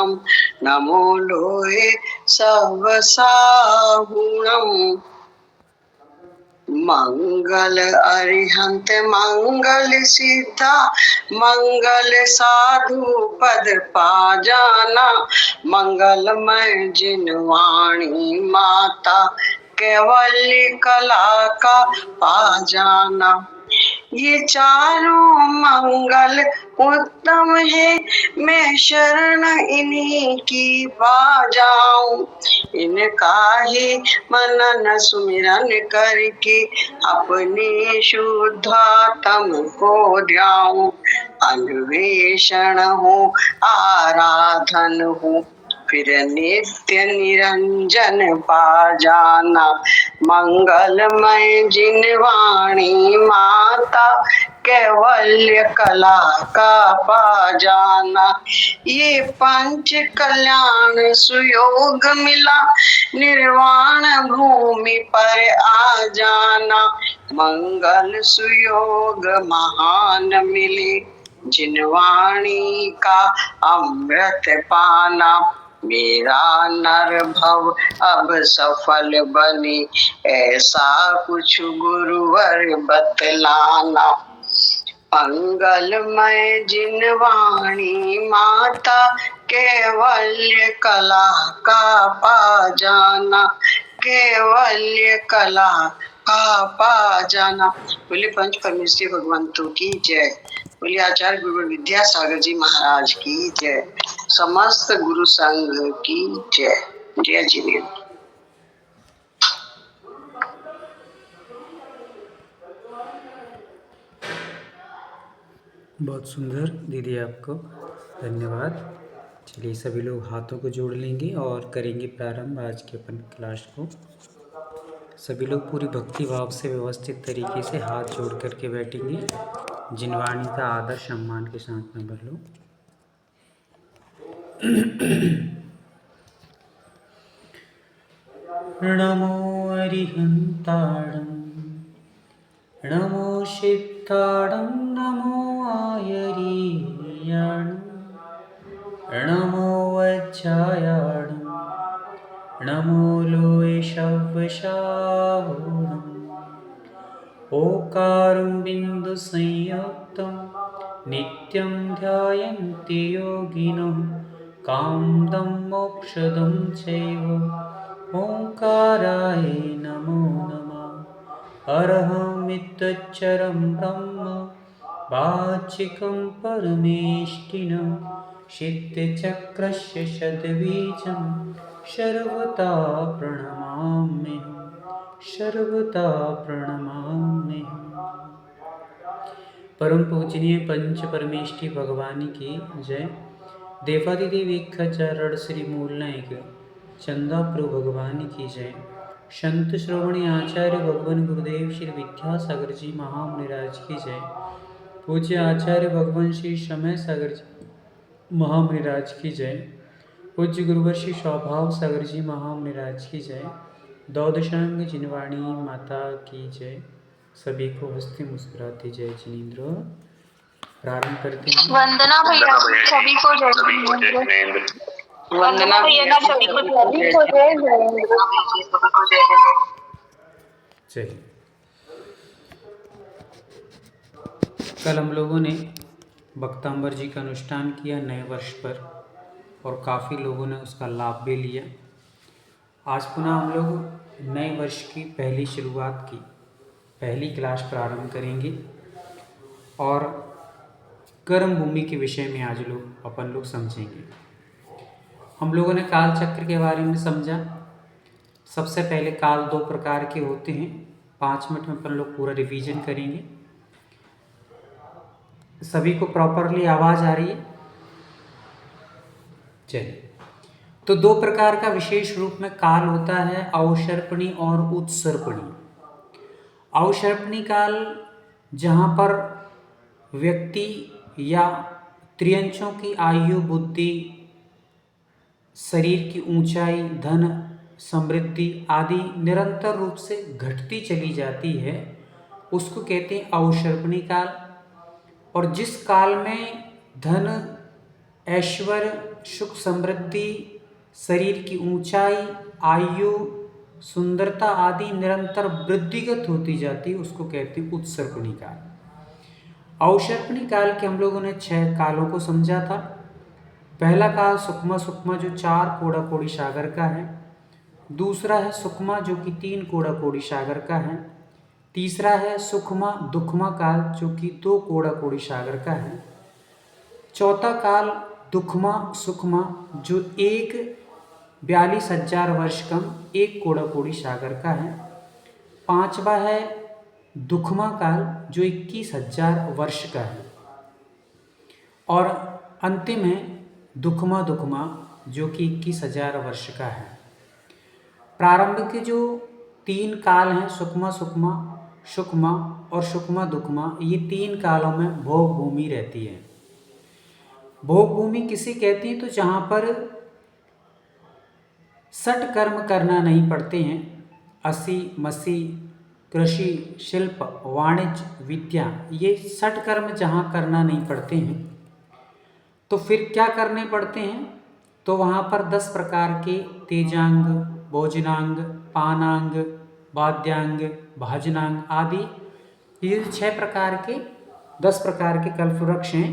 साहुणम नमो लोहे सब साहुणम। मंगल अरिहंत मंगल सिद्धा मंगल साधु पद पा जाना। मंगलमय जिनवाणी माता कैवल्य कला का पा जाना। ये चारों मंगल उत्तम है, मैं शरण इन्हीं की पा जाऊं। इनका ही मनन सुमिरन करके अपने शुद्धात्म को ध्याऊं। अन्वेषण हो आराधन हो फिर नित्य निरंजन पा जाना। मंगलमय जिनवाणी माता कैवल्य कला का पा जाना। ये पंच कल्याण सुयोग मिला निर्वाण भूमि पर आ जाना। मंगल सुयोग महान मिले जिनवाणी का अमृत पाना। मेरा नर भव अब सफल बने ऐसा कुछ गुरुवर बतलाना। मंगलमय जिनवाणी माता कैवल्य कला का पा जाना। कैवल्य कला का पा जाना। बोले पंच परमेश्वरी भगवंतों की जय। बोले आचार्य गुरु विद्यासागर जी महाराज की जय। समस्त गुरु संघ की जय। जय जिनेन्द्र। बहुत सुंदर दीदी, आपको धन्यवाद। चलिए सभी लोग हाथों को जोड़ लेंगे और करेंगे प्रारंभ आज के अपन क्लास को। सभी लोग पूरी भक्ति भाव से व्यवस्थित तरीके से हाथ जोड़ करके बैठेंगे। जिनवाणी का आदर सम्मान के साथ में बोलो। नमो अरिहंताणं नमो सिद्धाणं नमो आयरीयाणं नमो वज्रायाणं नमो लोये शव्वशाहुणम्। ओकारं बिन्दुसंयुक्तं नित्यं ध्यायन्ति योगिनः कामदं मोक्षदं चैव। ओंकाराय नमो नमः। अरहमित्यक्षरं ब्रह्म वाचिकं परमेष्ठिनं सिद्धचक्रस्य शतबीजं सर्वदा प्रणमाम्यहम्। सर्वदा प्रणमाम्यहम्। परम पूजनीय पंच परमेष्ठी भगवानी की जय। देवादिदेव चरण श्री मूल नायक चंदा प्रभु भगवानी की जय। संत श्रोमणी आचार्य भगवान गुरुदेव श्री विद्यासागर जी महामुनिराज की जय। पूज्य आचार्य भगवान श्री समय सागर जी महामुनिराज की जय। पूज्य गुरुवर श्री स्वभाव सागर जी महामुनिराज की जय। द्वादशांग जिनवाणी माता की जय। सभी को हंसते मुस्कुराते जय जिनेन्द्र। प्रारंभ करते हैं। वंदना भैया सभी को जय जिनेन्द्र। वंदना भैया सभी को जय चलिए, कल हम लोगों ने भक्तांबर जी का अनुष्ठान किया नए वर्ष पर और काफ़ी लोगों ने उसका लाभ भी लिया। आज पुनः हम लोग नए वर्ष की पहली शुरुआत की पहली क्लास प्रारंभ करेंगे और कर्म भूमि के विषय में आज अपन लोग समझेंगे। हम लोगों ने काल चक्र के बारे में समझा। सबसे पहले काल दो प्रकार के होते हैं। 5 मिनट में अपन लोग पूरा रिवीजन करेंगे। सभी को प्रॉपरली आवाज़ आ रही है? चलिए, तो दो प्रकार का विशेष रूप में काल होता है, अवसर्पणी और उत्सर्पणी। अवसर्पणी काल जहाँ पर व्यक्ति या त्रियंचों की आयु, बुद्धि, शरीर की ऊंचाई, धन, समृद्धि आदि निरंतर रूप से घटती चली जाती है, उसको कहते हैं अवसर्पणी काल। और जिस काल में धन, ऐश्वर्य, सुख समृद्धि, शरीर की ऊंचाई, आयु, सुंदरता आदि निरंतर वृद्धिगत होती जाती है, उसको कहते हैं उत्सर्पणी काल। औसर्पणी काल के हम लोगों ने 6 कालों को समझा था। पहला काल सुकमा सुकमा जो 4 कोड़ा कोड़ी सागर का है। दूसरा है सुकमा जो कि 3 कोड़ा कोड़ी सागर का है। तीसरा है सुखमा दुखमा काल जो कि 2 कोड़ा कोड़ी सागर का है। चौथा काल दुखमा सुखमा जो 42,000 वर्ष कम 1 कोड़ा कोड़ी सागर का है। पांचवा है दुखमा काल जो 21,000 वर्ष का है। और अंतिम है दुखमा दुखमा जो कि 21,000 वर्ष का है। प्रारंभ के जो 3 काल हैं सुकमा सुकमा, सुकमा और सुकमा दुखमा, ये 3 कालों में भोग भूमि रहती है। भोग भूमि किसे कहते हैं? तो जहाँ पर सठ कर्म करना नहीं पड़ते हैं। असी मसी, कृषि, शिल्प, वाणिज्य, विद्या, ये 60 कर्म जहाँ करना नहीं पड़ते हैं तो फिर क्या करने पड़ते हैं? तो वहाँ पर 10 प्रकार के तेजांग, भोजनांग, पानांग, वाद्यांग, भाजनांग आदि ये 6 प्रकार के 10 प्रकार के कल्पवृक्ष हैं।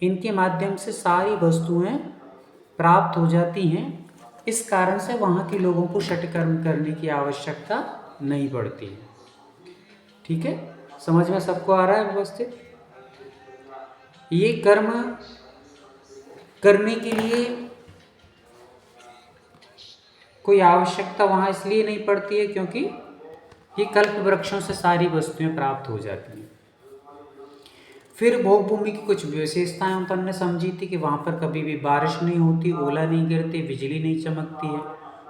इनके माध्यम से सारी वस्तुएं प्राप्त हो जाती हैं। इस कारण से वहाँ के लोगों को षटकर्म करने की आवश्यकता नहीं पड़ती है। ठीक है, समझ में सबको आ रहा है व्यवस्थित? ये कर्म करने के लिए कोई आवश्यकता वहाँ इसलिए नहीं पड़ती है क्योंकि ये कल्प वृक्षों से सारी वस्तुएं प्राप्त हो जाती हैं। फिर भोग भूमि की कुछ विशेषताएं अपन ने समझी थी कि वहाँ पर कभी भी बारिश नहीं होती, ओला नहीं गिरते, बिजली नहीं चमकती है,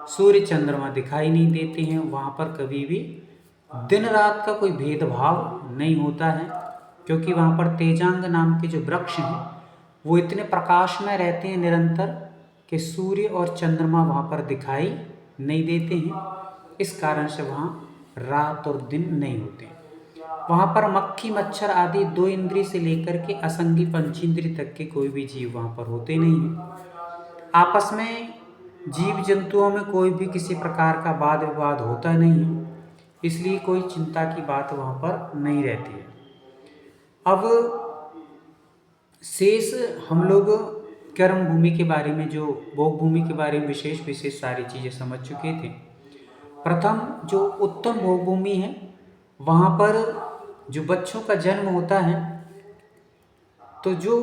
सूर्य चंद्रमा दिखाई नहीं देते हैं। वहाँ पर कभी भी दिन रात का कोई भेदभाव नहीं होता है क्योंकि वहाँ पर तेजांग नाम के जो वृक्ष हैं वो इतने प्रकाश में रहते हैं निरंतर कि सूर्य और चंद्रमा वहाँ पर दिखाई नहीं देते हैं। इस कारण से वहाँ रात और दिन नहीं होते। वहाँ पर मक्खी मच्छर आदि 2 इंद्रिय से लेकर के असंगी पंचेंद्रिय तक के कोई भी जीव वहाँ पर होते नहीं हैं। आपस में जीव जंतुओं में कोई भी किसी प्रकार का वाद विवाद होता नहीं है, इसलिए कोई चिंता की बात वहाँ पर नहीं रहती है। अब शेष हम लोग कर्म भूमि के बारे में, जो भोग भूमि के बारे में विशेष सारी चीज़ें समझ चुके थे। प्रथम जो उत्तम भोग भूमि है वहाँ पर जो बच्चों का जन्म होता है तो जो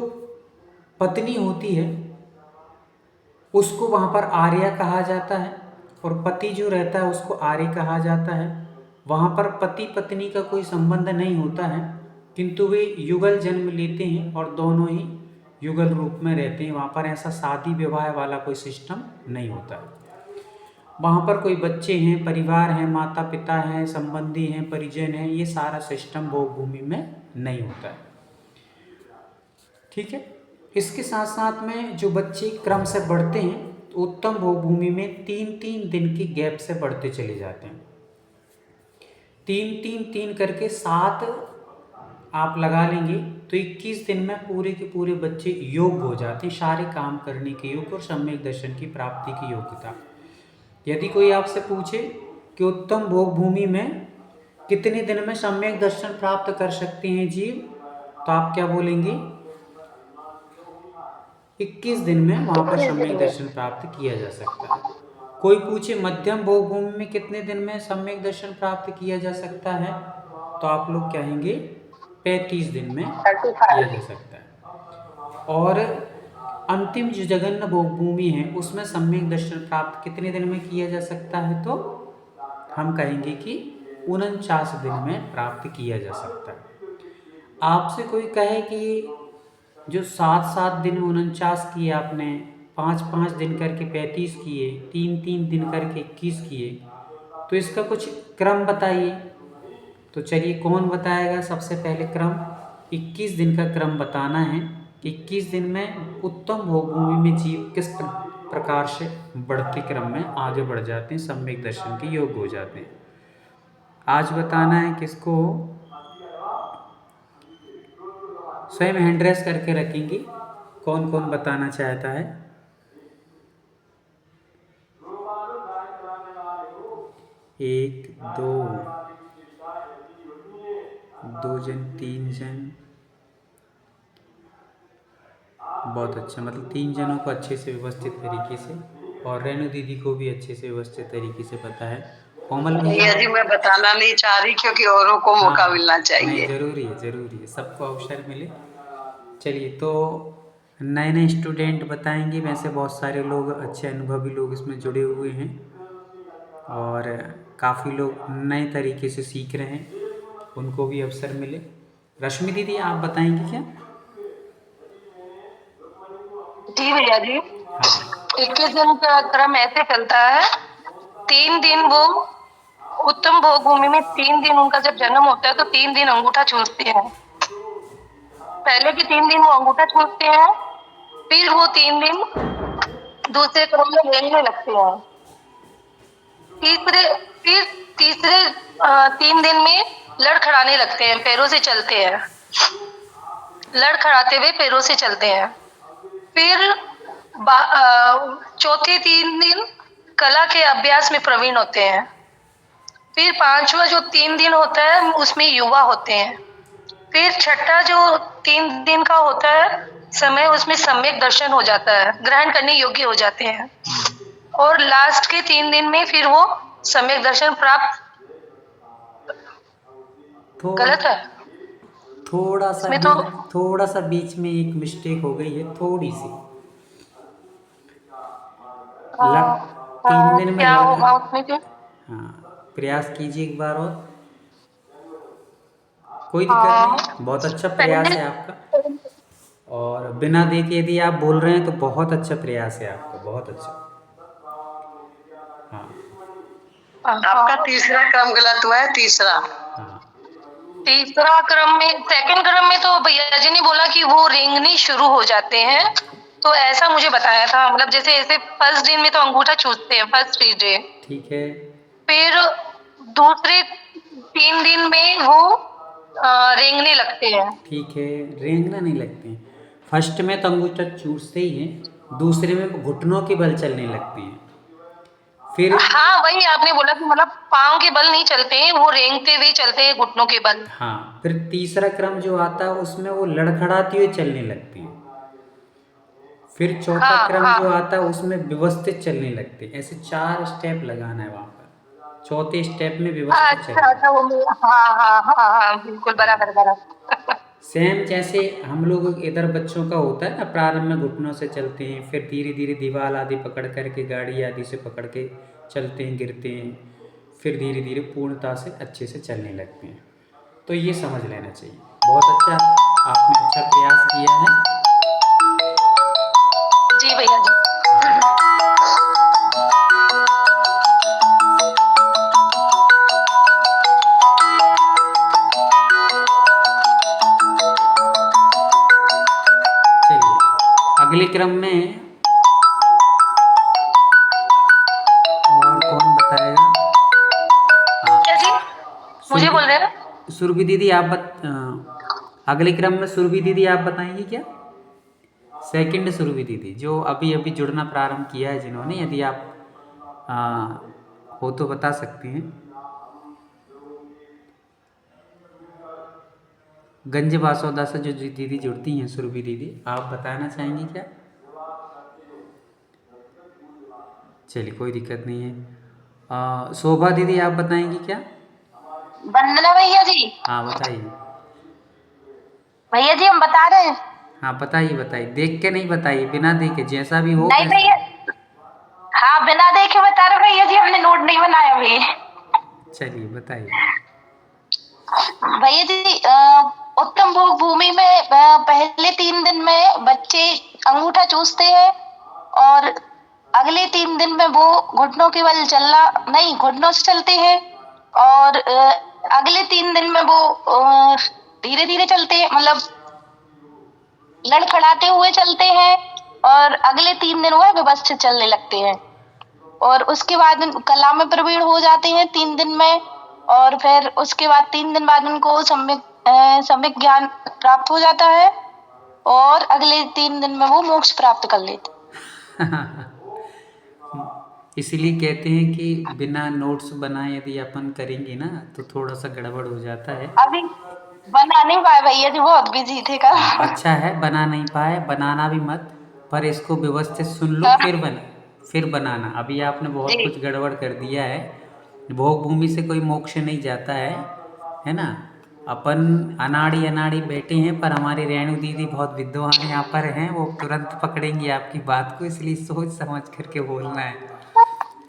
पत्नी होती है उसको वहाँ पर आर्या कहा जाता है और पति जो रहता है उसको आर्य कहा जाता है। वहाँ पर पति पत्नी का कोई संबंध नहीं होता है किंतु वे युगल जन्म लेते हैं और दोनों ही युगल रूप में रहते हैं। वहाँ पर ऐसा शादी विवाह वाला कोई सिस्टम नहीं होता है। वहाँ पर कोई बच्चे हैं, परिवार हैं, माता पिता हैं, संबंधी हैं, परिजन हैं, ये सारा सिस्टम भोग भूमि में नहीं होता है। ठीक है, इसके साथ साथ में जो बच्चे क्रम से बढ़ते हैं तो उत्तम भोग भूमि में 3-3 दिन की गैप से बढ़ते चले जाते हैं। 3-3-3 करके 7 आप लगा लेंगे तो 21 दिन में पूरे के पूरे बच्चे योग्य हो जाते हैं, सारे काम करने के योग्य और सम्यक दर्शन की प्राप्ति की योग्यता। यदि कोई आपसे पूछे कि उत्तम भोग भूमि में कितने दिन में सम्यक दर्शन प्राप्त कर सकते हैं जीव, तो आप क्या बोलेंगे? 21 दिन में वहाँ पर सम्यक दर्शन प्राप्त किया जा सकता है। कोई पूछे मध्यम भोग भूमि में कितने दिन में सम्यक दर्शन प्राप्त किया जा सकता है, तो आप लोग कहेंगे 35 दिन में किया जा सकता है। और अंतिम जो जगन्न भोग भूमि है उसमें सम्यक दर्शन प्राप्त कितने दिन में किया जा सकता है, तो हम कहेंगे कि 49 दिन में प्राप्त किया जा सकता है। आपसे कोई कहे कि जो 7-7 दिन 49 किए आपने, 5-5 दिन करके 35 किए, 3-3 दिन करके 21 किए, तो इसका कुछ क्रम बताइए। तो चलिए कौन बताएगा? सबसे पहले क्रम 21 दिन का क्रम बताना है। 21 दिन में उत्तम भोग भूमि में जीव किस प्रकार से बढ़ते क्रम में आगे बढ़ जाते हैं, सम्यक दर्शन के योग्य हो जाते हैं। आज बताना है किसको? स्वयं हैंड रेस करके रखेंगे कौन कौन बताना चाहता है? एक, दो जन, 3 जन। बहुत अच्छा, मतलब 3 जनों को अच्छे से व्यवस्थित तरीके से, और रेणु दीदी को भी अच्छे से व्यवस्थित तरीके से पता है। कोमल भैया भैया जी मैं बताना नहीं चाह रही क्योंकि औरों को मौका मिलना नहीं, चाहिए। ज़रूरी है, सबको अवसर मिले। चलिए, तो नए नए स्टूडेंट बताएंगे। वैसे बहुत सारे लोग, अच्छे अनुभवी लोग इसमें जुड़े हुए हैं और काफ़ी लोग नए तरीके से सीख रहे हैं, उनको भी अवसर मिले। रश्मि दीदी, आप बताएंगी क्या? जी भैया जी, हाँ 21 दिन का क्रम ऐसे चलता है। 3 दिन वो उत्तम भोग भूमि में 3 दिन उनका जब जन्म होता है तो 3 दिन अंगूठा छूते हैं। पहले के 3 दिन वो अंगूठा छूते हैं, फिर वो 3 दिन दूसरे क्रम में लेने लगते हैं। फिर तीसरे 3 दिन में लड़खड़ाने लगते हैं, पैरों से चलते हैं, लड़खड़ाते हुए पैरों से चलते हैं। फिर चौथे 3 दिन कला के अभ्यास में प्रवीण होते हैं। फिर 5वां जो 3 दिन होता है उसमें युवा होते हैं। फिर छठा जो 3 दिन का होता है समय, उसमें सम्यक दर्शन हो जाता है, ग्रहण करने योग्य हो जाते हैं। और लास्ट के 3 दिन में फिर वो सम्यक दर्शन प्राप्त। गलत है थोड़ा सा इसमें तो। थोड़ा सा बीच में एक मिस्टेक हो गई है, थोड़ी सी। लड़ 3 दिन में क्या लड़खड़ होगा उसमें फिर? हाँ, प्रयास कीजिए एक बार और। कोई दिक्कत हाँ, नहीं, बहुत अच्छा प्रयास पहले है आपका। और बिना देखे यदि आप बोल रहे हैं तो बहुत अच्छा प्रयास है आपका, बहुत अच्छा। हाँ आपका तीसरा क्रम गलत हुआ है, तीसरा। हाँ तीसरा क्रम में, सेकंड क्रम में तो भैया जी ने बोला कि वो रेंगने शुरू हो जाते हैं, तो ऐसा मुझे बताया था। मतलब जैसे ऐसे फर्स्ट दिन में तो अंगूठा छूते हैं, फर्स्ट डे। ठीक है, फिर दूसरे 3 दिन में वो रेंगने लगते हैं। ठीक है। रेंगना नहीं लगते हैं, फर्स्ट में तो अंगूठा चूसते ही हैं, दूसरे में घुटनों के बल चलने लगते हैं। फिर हाँ, वही आपने बोला कि मतलब पाँव के बल नहीं चलते हैं, वो रेंगते हुए चलते हैं घुटनों के बल। हाँ, फिर तीसरा क्रम जो आता है उसमें वो लड़खड़ाते हुए चलने लगते हैं। फिर चौथा हाँ क्रम जो हाँ, आता है उसमें व्यवस्थित चलने लगते हैं। ऐसे 4 स्टेप लगाना है वहाँ पर। चौथे स्टेप में व्यवस्थित अच्छा चलना अच्छा, है। वो हाँ हाँ हाँ हाँ, बिल्कुल बराबर बराबर। सेम जैसे हम लोग इधर बच्चों का होता है ना, प्रारंभ में घुटनों से चलते हैं, फिर धीरे धीरे दीवार आदि पकड़ करके, गाड़ी आदि से पकड़ के चलते हैं, गिरते हैं, फिर धीरे धीरे पूर्णता से अच्छे से चलने लगते हैं। तो ये समझ लेना चाहिए। बहुत अच्छा, आपने अच्छा प्रयास किया है। जी भैया जी। चलिए, अगले क्रम में और कौन बताएगा? हाँ, क्या जी, मुझे बोल रहे हैं? सुरभि दीदी आप अगले क्रम में सुरभि दीदी आप बताएंगी क्या? सेकंड सुरभि दीदी, जो अभी अभी जुड़ना प्रारंभ किया है जिन्होंने, यदि आप हो तो बता सकते हैं। गंज बासौदा से जो दीदी जुड़ती हैं, सुरभि दीदी, आप बताना चाहेंगी क्या? चलिए, कोई दिक्कत नहीं है। शोभा दीदी आप बताएंगी क्या? वंदना भैया जी। हाँ बताइए। भैया जी हम बता रहे हैं। हाँ बताइए बताइए, देख के नहीं बताइए, बिना देखे, जैसा भी हो नहीं वैसा। भैया, हाँ बिना देखे बता रहे भैया जी, हमने नोट नहीं बनाया अभी। चलिए बताइए। भैया जी, उत्तम भोग भूमि में पहले 3 दिन में बच्चे अंगूठा चूसते हैं, और अगले 3 दिन में वो घुटनों के बल चलना नहीं, घुटनों से चलते हैं। और अगले 3 दिन में वो धीरे धीरे चलते हैं, मतलब लड़खड़ाते हुए चलते हैं। और अगले 3 दिन वो व्यवस्थित चलने लगते हैं, और उसके बाद कला में प्रवीण हो जाते हैं 3 दिन में। और फिर उसके बाद 3 दिन बाद उनको सम्यक ज्ञान प्राप्त हो जाता है। और अगले 3 दिन में वो मोक्ष प्राप्त कर लेते। इसीलिए कहते हैं कि बिना नोट्स बनाए यदि अपन करेंगे ना तो थोड़ा सा गड़बड़ हो जाता है। अभी बना नहीं पाए भैया जी, बहुत बिजी थे कल। अच्छा है, बना नहीं पाए, बनाना भी मत, पर इसको व्यवस्थित सुन लो हाँ, फिर बनाना। अभी आपने बहुत जी कुछ गड़बड़ कर दिया है। भोग भूमि से कोई मोक्ष नहीं जाता है ना। अपन अनाड़ी अनाड़ी बैठे हैं, पर हमारी रेणु दीदी बहुत विद्वान यहाँ पर हैं, वो तुरंत पकड़ेंगी आपकी बात को, इसलिए सोच समझ करके बोलना है।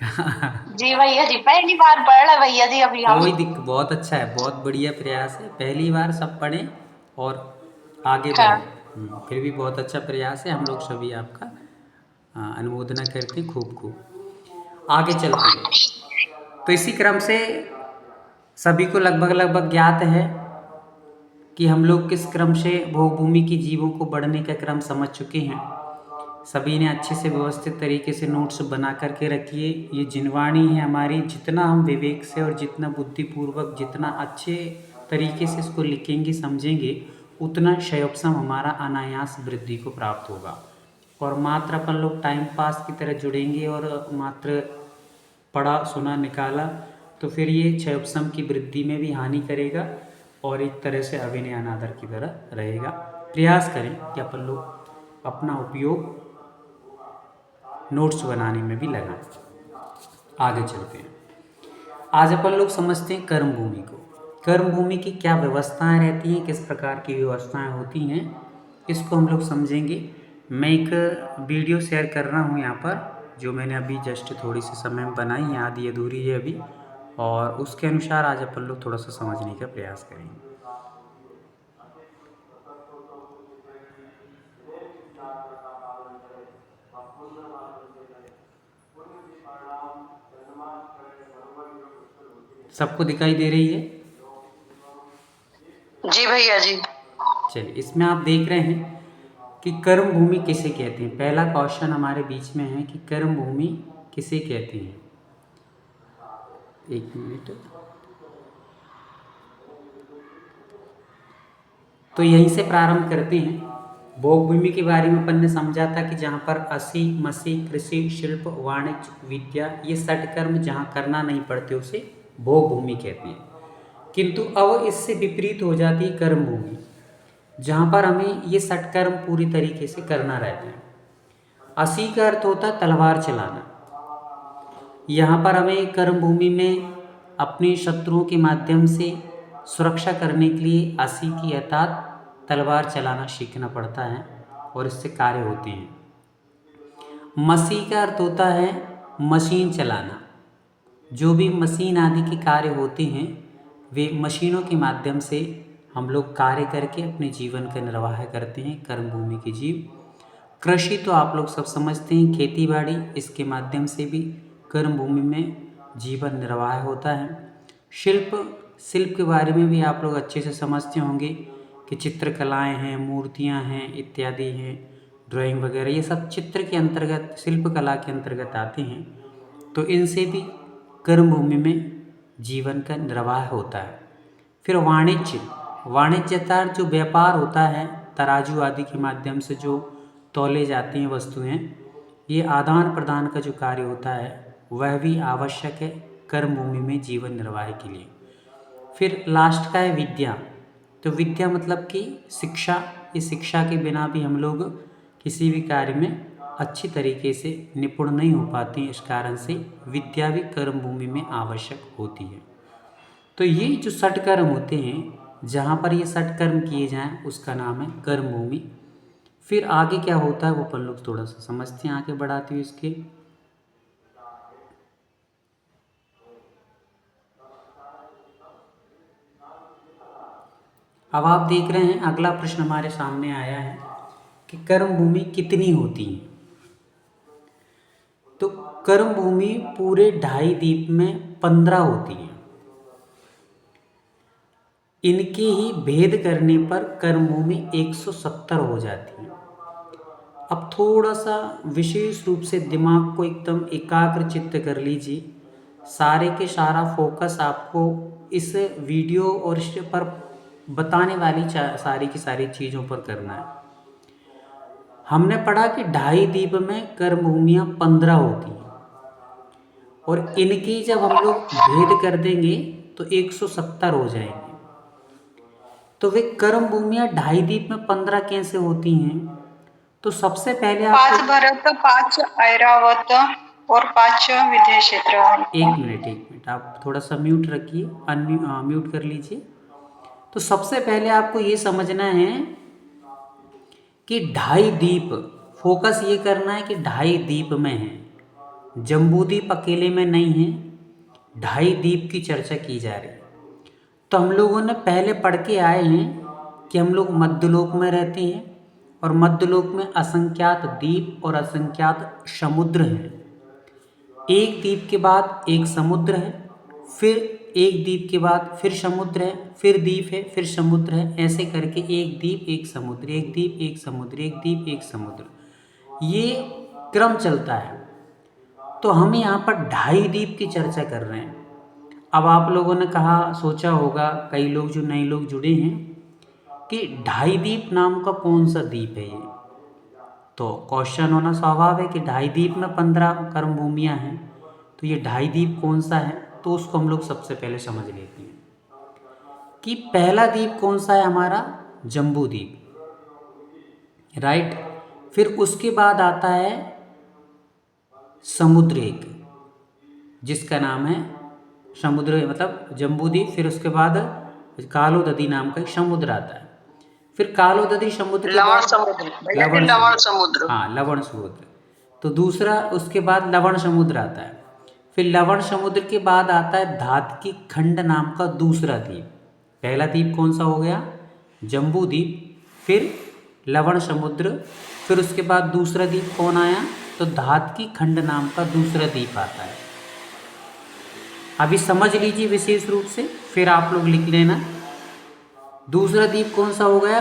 जी भैया जी, पहली बार पढ़ रहे भैया जी अभी हम। कोई दिक्कत, बहुत अच्छा है, बहुत बढ़िया प्रयास है, पहली बार सब पढ़ें और आगे हाँ, बढ़ें। फिर भी बहुत अच्छा प्रयास है, हम लोग सभी आपका अनुमोदना करते हैं खूब खूब। आगे चलते हैं। तो इसी क्रम से सभी को लगभग ज्ञात है कि हम लोग किस क्रम से भोग भूमि की जीवों को बढ़ने का क्रम समझ चुके हैं। सभी ने अच्छे से व्यवस्थित तरीके से नोट्स बना करके रखिए। ये जिनवाणी है हमारी, जितना हम विवेक से और जितना बुद्धिपूर्वक जितना अच्छे तरीके से इसको लिखेंगे समझेंगे, उतना क्षयोपशम हमारा अनायास वृद्धि को प्राप्त होगा। और मात्र अपन लोग टाइम पास की तरह जुड़ेंगे और मात्र पढ़ा सुना निकाला तो फिर ये क्षयोपशम की वृद्धि में भी हानि करेगा और एक तरह से अभिनय अनादर की तरह रहेगा। प्रयास करें कि अपन लोग अपना उपयोग नोट्स बनाने में भी लगाएं। आगे चलते हैं। आज अपन लोग समझते हैं कर्म भूमि को। कर्म भूमि की क्या व्यवस्थाएं रहती हैं, किस प्रकार की व्यवस्थाएं होती हैं, इसको हम लोग समझेंगे। मैं एक वीडियो शेयर कर रहा हूँ यहाँ पर, जो मैंने अभी जस्ट थोड़ी सी समय में बनाई है, आधी अधूरी है अभी, और उसके अनुसार आज अपन लोग थोड़ा सा समझने का प्रयास करेंगे। सबको दिखाई दे रही है? जी भैया जी। चलिए, इसमें आप देख रहे हैं कि कर्म भूमि किसे कहते हैं। पहला क्वेश्चन हमारे बीच में है कि कर्म भूमि किसे कहते हैं। एक मिनट, तो यहीं से प्रारंभ करते हैं। भोग भूमि के बारे में अपन ने समझा था कि जहाँ पर असी मसी कृषि शिल्प वाणिज्य विद्या ये षटकर्म जहाँ करना नहीं पड़ते उसे भोग भूमि कहते हैं। किंतु अब इससे विपरीत हो जाती है कर्म भूमि, जहाँ पर हमें ये षटकर्म पूरी तरीके से करना रहता है। असी का अर्थ होता है तलवार चलाना। यहाँ पर हमें कर्म भूमि में अपने शत्रुओं के माध्यम से सुरक्षा करने के लिए असी की अर्थात तलवार चलाना सीखना पड़ता है और इससे कार्य होते हैं। मसी का अर्थ होता है मशीन चलाना। जो भी मशीन आदि के कार्य होते हैं वे मशीनों के माध्यम से हम लोग कार्य करके अपने जीवन का निर्वाह करते हैं, कर्म भूमि के जीव। कृषि तो आप लोग सब समझते हैं, खेती बाड़ी, इसके माध्यम से भी कर्म भूमि में जीवन निर्वाह होता है। शिल्प के बारे में भी आप लोग अच्छे से समझते होंगे कि चित्रकलाएं हैं, मूर्तियां हैं इत्यादि हैं, ड्राइंग वगैरह, ये सब चित्र के अंतर्गत, शिल्प कला के अंतर्गत आते हैं। तो इनसे भी कर्म भूमि में जीवन का निर्वाह होता है। फिर वाणिज्यता जो व्यापार होता है, तराजू आदि के माध्यम से जो तौले जाती हैं वस्तुएं, ये आदान प्रदान का जो कार्य होता है वह भी आवश्यक है कर्म भूमि में जीवन निर्वाह के लिए। फिर लास्ट का है विद्या। तो विद्या मतलब कि शिक्षा। इस शिक्षा के बिना भी हम लोग किसी भी कार्य में अच्छी तरीके से निपुण नहीं हो पाते हैं, इस कारण से विद्या भी कर्म भूमि में आवश्यक होती है। तो ये जो षटकर्म होते हैं, जहाँ पर ये षटकर्म किए जाएं उसका नाम है कर्म भूमि। फिर आगे क्या होता है वो अपन लोग थोड़ा सा समझते हैं आगे बढ़ाते हुए इसके। अब आप देख रहे हैं अगला प्रश्न हमारे सामने आया है कि कर्म भूमि कितनी होती है। तो कर्म भूमि पूरे 2.5 द्वीप में 15 होती है। इनके ही भेद करने पर कर्म भूमि 170 हो जाती है। अब थोड़ा सा विशेष रूप से दिमाग को एकदम एकाग्र चित्त कर लीजिए। सारे के सारा फोकस आपको इस वीडियो और इस पर बताने वाली सारी की सारी चीज़ों पर करना है। हमने पढ़ा कि ढाई द्वीप में कर्म भूमियाँ 15 होती हैं, और इनकी जब हम लोग भेद कर देंगे तो 170 हो जाएंगे। तो वे कर्म भूमियाँ ढाई द्वीप में 15 कैसे होती हैं? तो सबसे पहले 5 आपको भरत, 5 ऐरावत और 5 विधेय क्षेत्र। एक मिनट आप थोड़ा सा म्यूट रखिए, म्यूट कर लीजिए। तो सबसे पहले आपको ये समझना है कि ढाई द्वीप, फोकस ये करना है कि ढाई द्वीप में है, जम्बूद्वीप अकेले में नहीं है, ढाई द्वीप की चर्चा की जा रही है। तो हम लोगों ने पहले पढ़ के आए हैं कि हम लोग मध्यलोक में रहते हैं, और मध्यलोक में असंख्यात द्वीप और असंख्यात समुद्र हैं। एक द्वीप के बाद एक समुद्र है, फिर एक द्वीप के बाद फिर समुद्र है, फिर द्वीप है, फिर समुद्र है, ऐसे करके एक द्वीप एक समुद्र, एक द्वीप एक समुद्र, एक द्वीप एक समुद्र, ये क्रम चलता है। तो हम यहाँ पर ढाई द्वीप की चर्चा कर रहे हैं। अब आप लोगों ने कहा, सोचा होगा कई लोग, जो नए लोग जुड़े हैं, कि ढाई द्वीप नाम का कौन सा द्वीप है ये। तो क्वेश्चन होना स्वाभाविक है कि ढाई द्वीप में 15 कर्म भूमियाँ हैं, तो ये ढाई द्वीप कौन सा है। तो उसको हम लोग सबसे पहले समझ लेते हैं कि पहला द्वीप कौन सा है हमारा, जम्बू द्वीप, राइट। फिर उसके बाद आता है समुद्र एक, जिसका नाम है समुद्र, मतलब जम्बू द्वीप। फिर उसके बाद कालोदधी नाम का एक समुद्र आता है। फिर कालोदधी समुद्र के लवण बाद समुद्र, लवण समुद्र। हाँ, लवण समुद्र। तो दूसरा, उसके बाद लवण समुद्र आता है। फिर लवण समुद्र के बाद आता है धातकी खंड नाम का दूसरा द्वीप। पहला द्वीप कौन सा हो गया, जम्बू द्वीप, फिर लवण समुद्र, फिर उसके बाद दूसरा द्वीप कौन आया, तो धातकी खंड नाम का दूसरा द्वीप आता है। अभी समझ लीजिए विशेष रूप से, फिर आप लोग लिख लेना। दूसरा द्वीप कौन सा हो गया,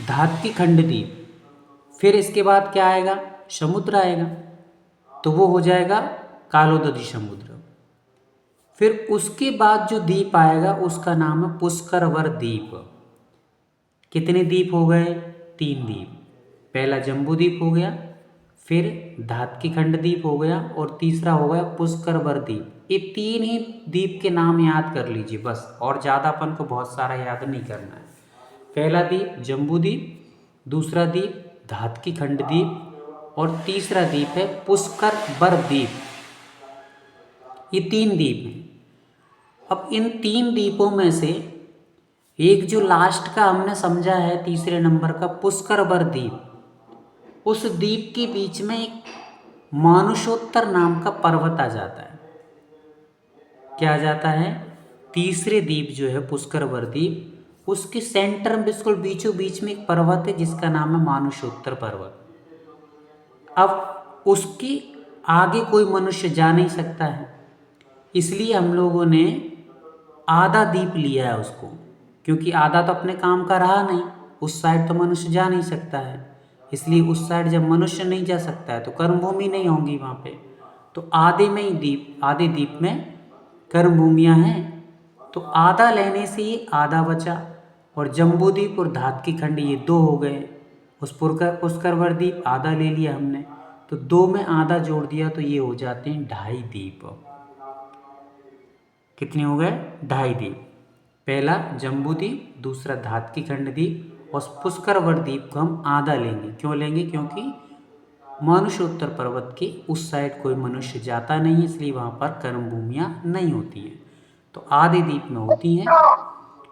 धातकी खंड द्वीप। फिर इसके बाद क्या आएगा, समुद्र आएगा, तो वो हो जाएगा कालोदधी समुद्र। फिर उसके बाद जो द्वीप आएगा उसका नाम है पुष्करवर द्वीप। कितने द्वीप हो गए, 3 द्वीप। पहला जम्बू द्वीप हो गया, फिर धातकी खंड द्वीप हो गया, और तीसरा हो गया पुष्करवर द्वीप। ये 3 ही द्वीप के नाम याद कर लीजिए बस, और ज़्यादा अपन को बहुत सारा याद नहीं करना है। पहला द्वीप जम्बू द्वीप, दूसरा द्वीप धातकी खंड द्वीप, और तीसरा द्वीप है पुष्करवर द्वीप। ये 3 द्वीप हैं। अब इन 3 द्वीपों में से एक जो लास्ट का हमने समझा है, तीसरे नंबर का पुष्करवर द्वीप, उस द्वीप के बीच में एक मानुषोत्तर नाम का पर्वत आ जाता है। क्या आ जाता है, तीसरे द्वीप जो है पुष्करवर द्वीप, उसके सेंटर में बिल्कुल बीचों बीच में एक पर्वत है जिसका नाम है मानुषोत्तर पर्वत। अब उसके आगे कोई मनुष्य जा नहीं सकता है, इसलिए हम लोगों ने आधा द्वीप लिया है उसको, क्योंकि आधा तो अपने काम का रहा नहीं, उस साइड तो मनुष्य जा नहीं सकता है। इसलिए उस साइड जब मनुष्य नहीं जा सकता है तो कर्म भूमि नहीं होंगी वहाँ पे। तो आधे में ही द्वीप, आधे द्वीप में कर्म भूमियाँ हैं, तो आधा लेने से ये आधा बचा। और जम्बू द्वीप और धातकी खंड ये 2 हो गए। उस पुष्करवर द्वीप आधा ले लिया हमने, तो 2 में आधा जोड़ दिया, तो ये हो जाते हैं 2.5 द्वीप। कितने हो गए, 2.5 द्वीप। पहला जम्बू द्वीप, दूसरा धातकी खंड द्वीप, और पुष्करवर द्वीप को हम आधा लेंगे। क्यों लेंगे, क्योंकि मानुषोत्तर पर्वत के उस साइड कोई मनुष्य जाता नहीं है, इसलिए वहाँ पर कर्म भूमियाँ नहीं होती हैं, तो आधे द्वीप में होती हैं।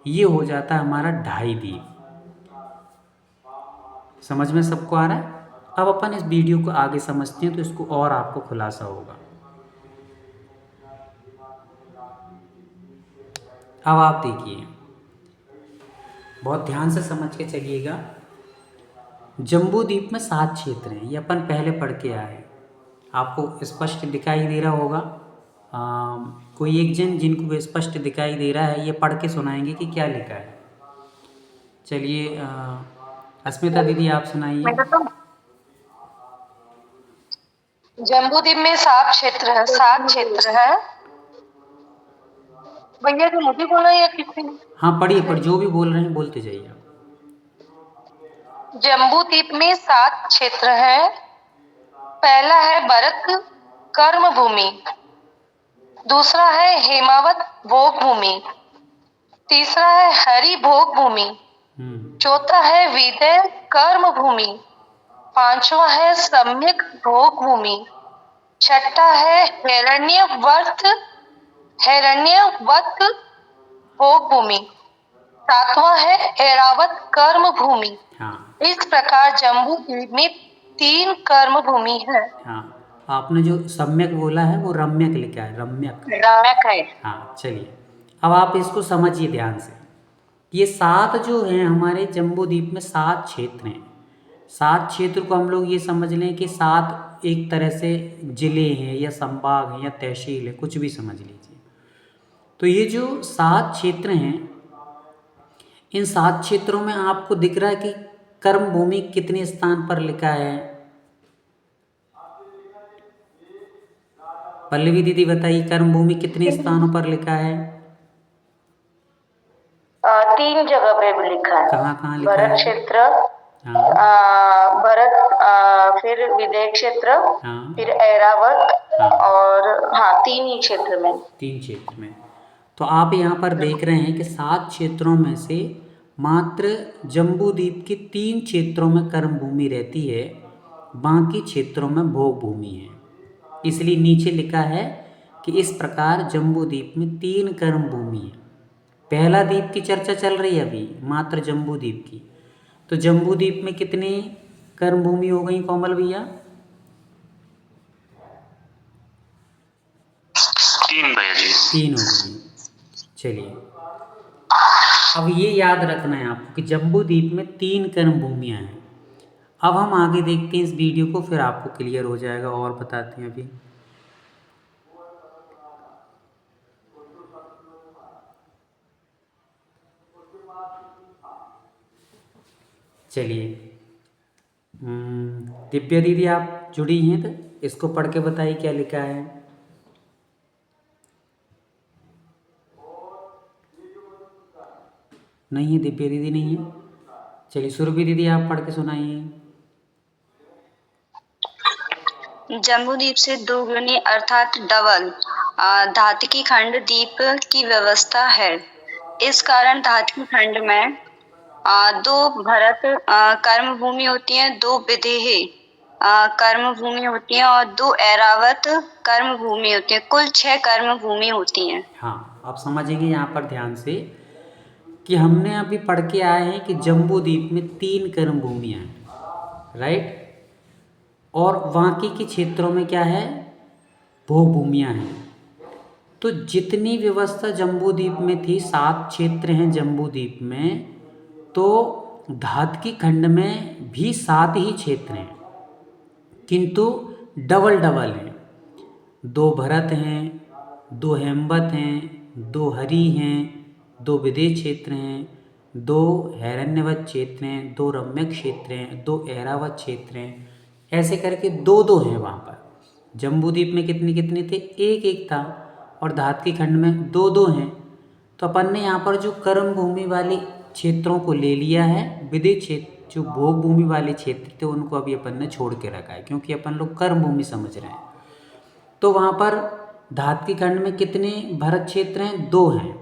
ये हो जाता है हमारा 2.5 द्वीप। समझ में सबको आ रहा है। अब अपन इस वीडियो को आगे समझते हैं तो इसको और आपको खुलासा होगा। अब आप देखिए, बहुत ध्यान से समझ के चलिएगा। जम्बू द्वीप में 7 क्षेत्र हैं, ये अपन पहले पढ़ के आए हैं, आपको स्पष्ट दिखाई दे रहा होगा। कोई एक जन जिनको स्पष्ट दिखाई दे रहा है, ये पढ़ के सुनाएंगे कि क्या लिखा है। चलिए अस्मिता दीदी आप सुनाइए। जम्बू द्वीप में 7 क्षेत्र है, 7 क्षेत्र है। भैया जो मुझे बोला या किसी ने? हाँ पढ़िए, पर जो भी बोल रहे हैं बोलते जाइए आप। जम्बू द्वीप में 7 क्षेत्र हैं। पहला है भरत कर्म भूमि, दूसरा है हेमावत भोग भूमि, तीसरा है हरि भोग भूमि, चौथा है विदय कर्म भूमि, पांचवा है सम्यक भोग भूमि, छठा है हिरण्यवत भोग भूमि, सातवां है ऐरावत कर्म भूमि। हाँ इस प्रकार जम्बू द्वीप में 3 कर्म भूमि है। हाँ, आपने जो सम्यक बोला है वो रम्यक लिखा है, रम्यक। रम्यक है। हाँ चलिए, अब आप इसको समझिए ध्यान से। ये 7 जो हैं हमारे जम्बू द्वीप में 7 क्षेत्र हैं। 7 क्षेत्र को हम लोग ये समझ लें कि 7 एक तरह से जिले हैं या संभाग हैं या तहसील है, कुछ भी समझ लीजिए। तो ये जो 7 क्षेत्र हैं, इन 7 क्षेत्रों में आपको दिख रहा है कि कर्म भूमि कितने स्थान पर लिखा है? पल्लवी दीदी बताइए, कर्म भूमि कितने स्थानों पर लिखा है? 3 जगह पे भी लिखा है। कहाँ कहाँ लिखा भरत है? क्षेत्र, हाँ भरत, फिर विदय क्षेत्र, हाँ फिर ऐरावत, हाँ, और हाँ 3 ही क्षेत्र में। 3 क्षेत्र में। तो आप यहाँ पर देख रहे हैं कि 7 क्षेत्रों में से मात्र जम्बू द्वीप के 3 क्षेत्रों में कर्म भूमि रहती है, बाकी क्षेत्रों में भोग भूमि है। इसलिए नीचे लिखा है कि इस प्रकार जम्बू द्वीप में 3 कर्म भूमि है। पहला द्वीप की चर्चा चल रही है अभी, मात्र जम्बू द्वीप की। तो जम्बू द्वीप में कितनी कर्म भूमि हो गई कोमल भैया? 3 भैया जी। 3 हो गई। चलिए, अब ये याद रखना है आपको कि जम्बू द्वीप में 3 कर्म भूमियाँ हैं। अब हम आगे देखते हैं इस वीडियो को, फिर आपको क्लियर हो जाएगा और बताते हैं अभी। चलिए, दिव्या दीदी आप जुड़ी हैं तो इसको पढ़ के बताइए क्या लिखा है। नहीं है, दिव्या दीदी नहीं है। चलिए सुरभि दीदी आप पढ़ के सुनाइए। जम्बू द्वीप से 2 गुनी अर्थात डबल धातुकी खंड द्वीप की व्यवस्था है। इस कारण धातुकी खंड में 2 भरत कर्म भूमि होती है, 2 विदेह कर्म भूमि होती है और 2 ऐरावत कर्म भूमि होती है। कुल 6 कर्म भूमि होती हैं। हाँ, आप समझेंगे यहाँ पर ध्यान से कि हमने अभी पढ़ के आए हैं कि जम्बू द्वीप में 3 कर्म भूमियाँ हैं, राइट। और बाकी के क्षेत्रों में क्या है? भोग भूमियाँ हैं। तो जितनी व्यवस्था जम्बू द्वीप में थी, 7 क्षेत्र हैं जम्बू द्वीप में, तो धातुकी खंड में भी 7 ही क्षेत्र हैं, किंतु डबल डबल हैं। 2 भरत हैं, 2 हेमवत हैं, 2 हरि हैं, 2 विदेह क्षेत्र हैं, 2 हिरण्यवत क्षेत्र हैं, 2 रम्यक क्षेत्र हैं, 2 ऐरावत क्षेत्र हैं। ऐसे करके 2-2 हैं वहाँ पर। जम्बू द्वीप में कितने कितने थे? एक एक था, और धातुकी खंड में 2-2 हैं। तो अपन ने यहाँ पर जो कर्म भूमि वाले क्षेत्रों को ले लिया है, विदेह क्षेत्र जो भोग भूमि वाले क्षेत्र थे उनको अभी अपन ने छोड़ के रखा है, क्योंकि अपन लोग कर्म भूमि समझ रहे हैं। तो वहाँ पर धातुकी खंड में कितने भरत क्षेत्र हैं? 2 हैं।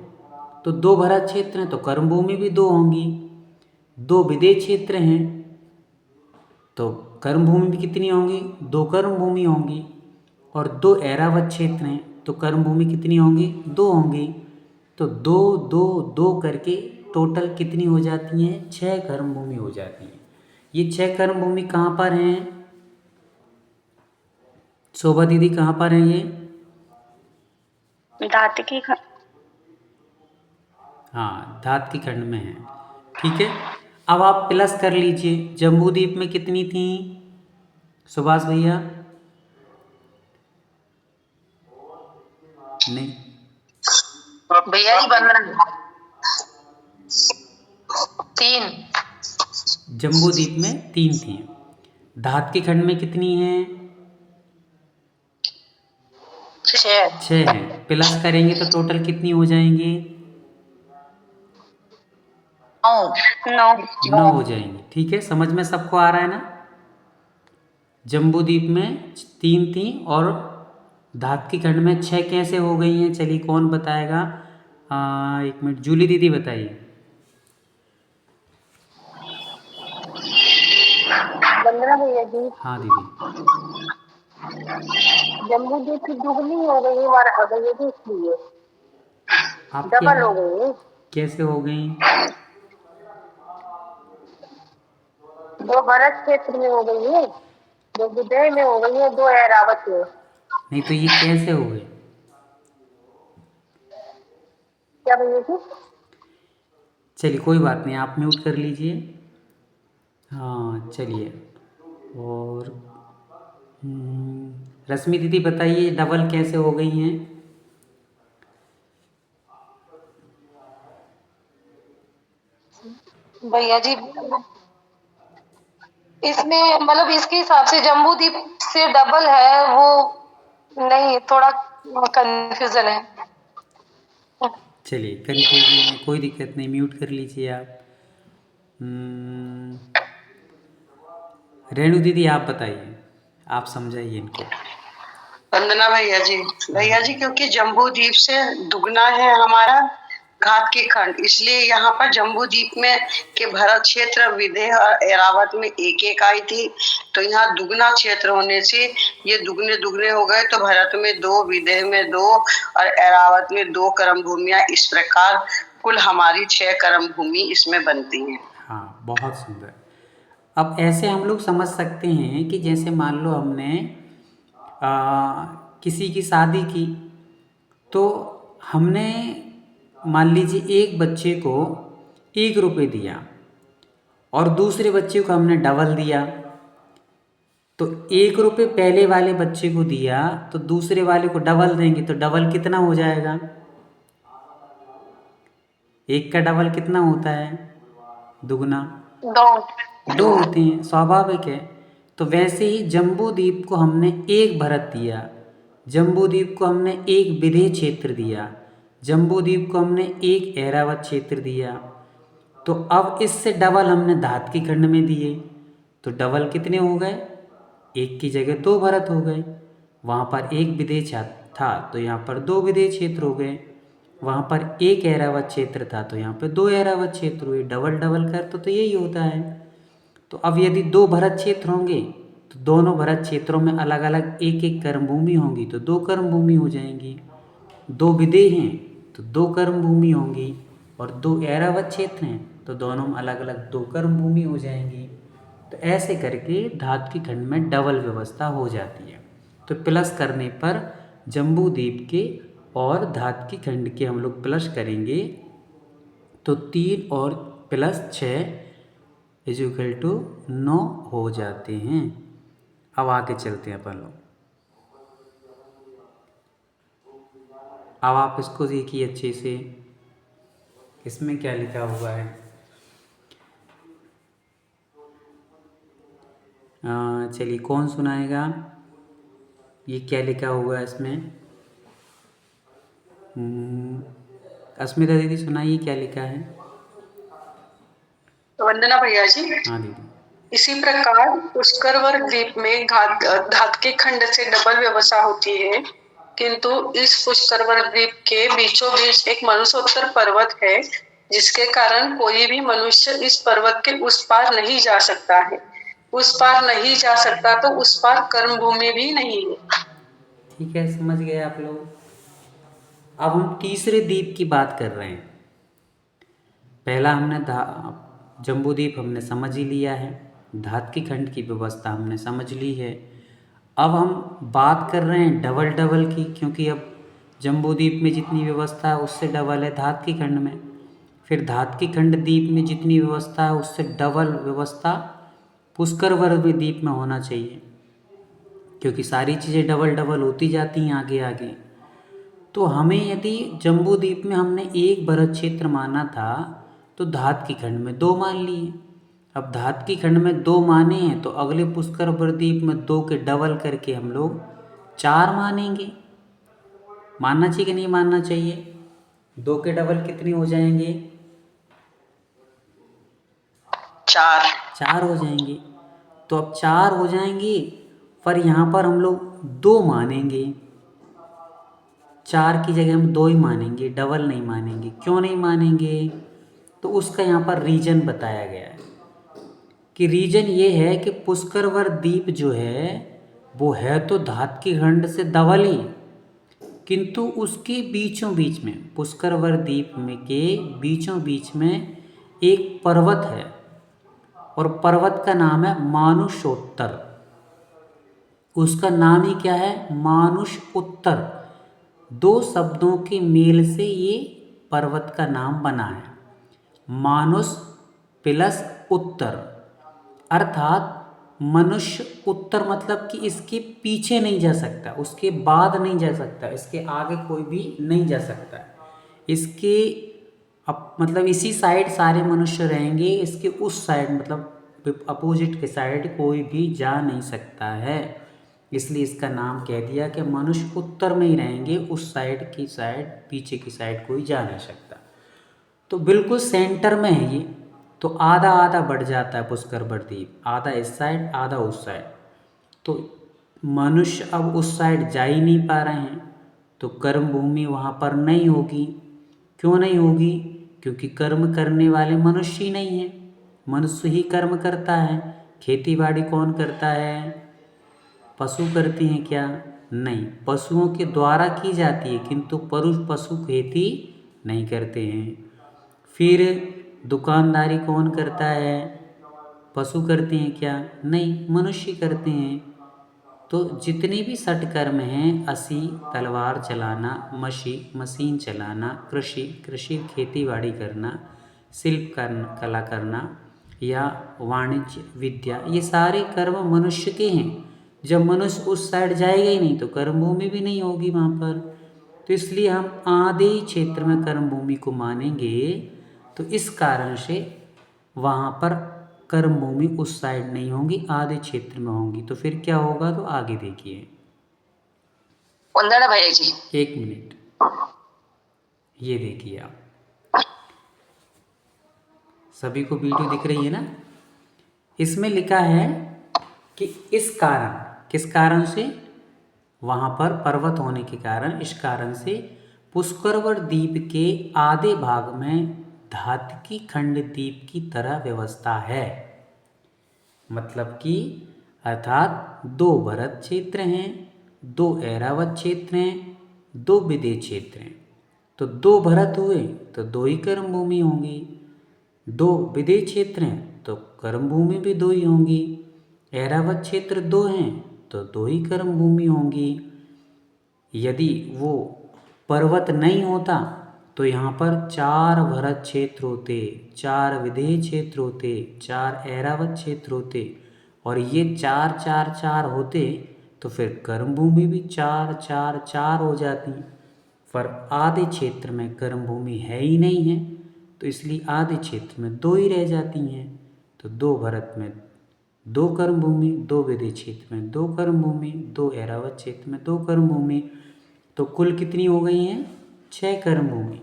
तो 2 भरत क्षेत्र हैं तो कर्म भूमि भी 2 होंगी। 2 विदेह क्षेत्र हैं तो कर्म भूमि भी कितनी होंगी? 2 कर्म भूमि होंगी। और 2 ऐरावत क्षेत्र हैं तो कर्म भूमि कितनी होंगी? 2 होंगी। तो 2 2 2 करके टोटल कितनी हो जाती हैं? 6 कर्म भूमि हो जाती हैं। ये 6 कर्म भूमि कहाँ पर हैं? शोभा दीदी कहाँ पर हैं ये? धातुकी खंड। हाँ, धातुकी खंड में है। ठीक है, अब आप प्लस कर लीजिए। जम्बू द्वीप में कितनी थी सुभाष भैया? नहीं भैया जी बंदना 3। जम्बू द्वीप में 3 थी। धातुकी खंड में कितनी हैं? 6 हैं। प्लस करेंगे तो टोटल कितनी हो जाएंगी? नौ। 9 हो जाएंगे। ठीक है, समझ में सबको आ रहा है ना? जम्बू द्वीप में 3 थी और धातकी खंड में 6 कैसे हो गई हैं? चलिए कौन बताएगा? 1 मिनट, जूली दीदी बताइए। वंदना भैया जी, हाँ दीदी। जम्बू द्वीप की दुगनी हो गई है हमारा भैया जी, इसलिए आपके डबल यहाँ हो गई है। कैसे हो गई? 2 भरत क्षेत्र में हो गई है, 2 विदय में हो गई है, 2 ऐरावत में। नहीं तो ये कैसे हो गए? क्या भैया जी? चलिए कोई बात नहीं, आप म्यूट कर लीजिए। हाँ चलिए। और रश्मि दीदी बताइए, डबल कैसे हो गई हैं? भैया जी, इसमें मतलब इसके हिसाब से जम्बू द्वीप से डबल है वो, नहीं थोड़ा कंफ्यूजन है। चलिए कन्फ्यूजन है, कोई दिक्कत नहीं, म्यूट कर लीजिए आप। रेणु दीदी आप बताइए, आप समझाइए इनको। वंदना भैया जी, क्योंकि जम्बू द्वीप से दुगना है हमारा घात की खंड, इसलिए यहाँ पर जम्बू द्वीप में के भरत क्षेत्र, विदेह और ऐरावत में एक एक आई थी, तो यहाँ दुगना क्षेत्र होने से ये दुगने दुगने हो गए, तो भरत में 2, विदेह में 2 और ऐरावत में 2 कर्म भूमियां, इस प्रकार कुल हमारी 6 कर्म भूमि इसमें बनती हैं। हाँ बहुत सुंदर। अब ऐसे हम लोग समझ सकते हैं कि जैसे मान लो हमने किसी की शादी की, तो हमने मान लीजिए एक बच्चे को 1 रुपये दिया और दूसरे बच्चे को हमने डबल दिया, तो 1 रुपये पहले वाले बच्चे को दिया तो दूसरे वाले को डबल देंगे, तो डबल कितना हो जाएगा? 1 का डबल कितना होता है? दुगना 2 होते हैं, स्वाभाविक है। तो वैसे ही जम्बू द्वीप को हमने 1 भरत दिया, जम्बू द्वीप को हमने 1 विदेह क्षेत्र दिया, जम्बू द्वीप को हमने 1 ऐरावत क्षेत्र दिया, तो अब इससे डबल हमने धातकी खंड में दिए, तो डबल कितने हो गए? 1 की जगह 2 भरत हो गए। वहाँ पर 1 विदेह था तो यहाँ पर 2 विदेह क्षेत्र हो गए, वहाँ पर 1 ऐरावत क्षेत्र था तो यहाँ पर 2 ऐरावत क्षेत्र हुए। डबल डबल कर तो यही होता है। तो अब यदि 2 भरत क्षेत्र होंगे तो दोनों भरत क्षेत्रों में अलग अलग 1 कर्म भूमि होंगी, तो 2 कर्म भूमि हो जाएंगी। 2 विदेह हैं तो 2 कर्म भूमि होंगी, और 2 ऐरावत क्षेत्र हैं तो दोनों में अलग अलग 2 कर्म भूमि हो जाएंगी। तो ऐसे करके धातु की खंड में डबल व्यवस्था हो जाती है। तो प्लस करने पर जम्बू द्वीप के और धातु की खंड के हम लोग प्लस करेंगे तो 3 और +6 = 9 हो जाते हैं। अब आगे चलते हैं अपन लोग। अब आप इसको देखिए अच्छे से, इसमें क्या लिखा हुआ है। चलिए कौन सुनाएगा, ये क्या लिखा हुआ है इसमें? अस्मिता दीदी सुनाइए क्या लिखा है। वंदना भैया जी, हाँ दीदी। इसी प्रकार पुष्करवर द्वीप में धातु खंड से डबल व्यवस्था होती है, किंतु इस पुष्करवर द्वीप के बीचों बीच एक मनुष्योत्तर पर्वत है, जिसके कारण कोई भी मनुष्य इस पर्वत के उस पार नहीं जा सकता है। उस पार नहीं जा सकता तो उस पार कर्म भूमि भी नहीं है। ठीक है, समझ गए आप लोग। अब हम तीसरे द्वीप की बात कर रहे हैं। पहला हमने जम्बू द्वीप हमने समझ ही लिया है, धातु खंड की व्यवस्था हमने समझ ली है। अब हम बात कर रहे हैं डबल डबल की, क्योंकि अब जम्बू द्वीप में जितनी व्यवस्था है उससे डबल है धातु खंड में। फिर धातु खंड द्वीप में जितनी व्यवस्था है उससे डबल व्यवस्था पुष्करवर द्वीप में होना चाहिए, क्योंकि सारी चीज़ें डबल डबल होती जाती हैं आगे आगे। तो हमें यदि जम्बू द्वीप में हमने 1 भरत क्षेत्र माना था तो धातु खंड में 2 मान लिए। अब धातु खंड में 2 माने हैं तो अगले पुष्करवर द्वीप में 2 के डबल करके हम लोग 4 मानेंगे। मानना चाहिए कि नहीं मानना चाहिए? 2 के डबल कितने हो जाएंगे? 4। 4 हो जाएंगे। तो अब 4 हो जाएंगे, पर यहाँ पर हम लोग 2 मानेंगे। 4 की जगह हम 2 ही मानेंगे, डबल नहीं मानेंगे। क्यों नहीं मानेंगे? तो उसका यहाँ पर रीजन बताया गया है कि रीजन ये है कि पुष्करवर द्वीप जो है वो है तो धातु खंड से डबल ही, किंतु उसके बीचों बीच में, पुष्करवर द्वीप में के बीचों बीच में एक पर्वत है, और पर्वत का नाम है मानुषोत्तर। उसका नाम ही क्या है? मानुष उत्तर। 2 शब्दों के मेल से ये पर्वत का नाम बना है, मानुष प्लस उत्तर। अर्थात मनुष्य उत्तर मतलब कि इसके पीछे नहीं जा सकता, उसके बाद नहीं जा सकता, इसके आगे कोई भी नहीं जा सकता। इसके मतलब इसी साइड सारे मनुष्य रहेंगे, इसके उस साइड मतलब अपोजिट के साइड कोई भी जा नहीं सकता है। इसलिए इसका नाम कह दिया कि मनुष्य उत्तर में ही रहेंगे, उस साइड की साइड, पीछे की साइड कोई जा नहीं सकता। तो बिल्कुल सेंटर में है ये, तो आधा आधा बढ़ जाता है पुष्करवर द्वीप, आधा इस साइड आधा उस साइड। तो मनुष्य अब उस साइड जा ही नहीं पा रहे हैं, तो कर्म भूमि वहाँ पर नहीं होगी। क्यों नहीं होगी? क्योंकि कर्म करने वाले मनुष्य ही नहीं है, मनुष्य ही कर्म करता है। खेती बाड़ी कौन करता है? पशु करती हैं क्या? नहीं, पशुओं के द्वारा की जाती है, किंतु पशु खेती नहीं करते हैं। फिर दुकानदारी कौन करता है? पशु करते हैं क्या? नहीं, मनुष्य करते हैं। तो जितने भी षटकर्म हैं, असी, तलवार चलाना, मशीन चलाना, कृषि खेती बाड़ी करना, शिल्प कला करना या वाणिज्य विद्या, ये सारे कर्म मनुष्य के हैं। जब मनुष्य उस साइड जाएगा ही नहीं तो कर्म भूमि भी नहीं होगी वहाँ पर। तो इसलिए हम आधे क्षेत्र में कर्म भूमि को मानेंगे। तो इस कारण से वहाँ पर कर्म भूमि उस साइड नहीं होंगी, आधे क्षेत्र में होंगी। तो फिर क्या होगा? तो आगे देखिए। वंदना भैया जी, 1 मिनट, ये देखिए आप सभी को वीडियो दिख रही है ना? इसमें लिखा है कि इस कारण, किस कारण से? वहाँ पर पर्वत होने के कारण, इस कारण से पुष्करवर द्वीप के आधे भाग में धातुकी खंड द्वीप की तरह व्यवस्था है। मतलब कि अर्थात 2 भरत क्षेत्र हैं, 2 ऐरावत क्षेत्र हैं, 2 विदेह क्षेत्र हैं। तो 2 भरत हुए तो 2 ही कर्म भूमि होंगी, 2 विदेह क्षेत्र हैं तो कर्म भूमि भी 2 ही होंगी, ऐरावत क्षेत्र 2 हैं तो 2 ही कर्म भूमि होंगी। यदि वो पर्वत नहीं होता तो यहाँ पर 4 भरत क्षेत्र होते, 4 विदेह क्षेत्र होते, 4 ऐरावत क्षेत्र होते, और ये 4 4 4 होते तो फिर कर्म भूमि भी 4 4 4 हो जाती। पर आधे क्षेत्र में कर्म भूमि है ही नहीं है, तो इसलिए आधे क्षेत्र में 2 ही रह जाती हैं। तो 2 भरत में 2 कर्म भूमि, 2 विदेह क्षेत्र में 2 कर्म भूमि, 2 ऐरावत क्षेत्र में 2 कर्म भूमि, तो कुल कितनी हो गई हैं? 6 कर्म भूमि,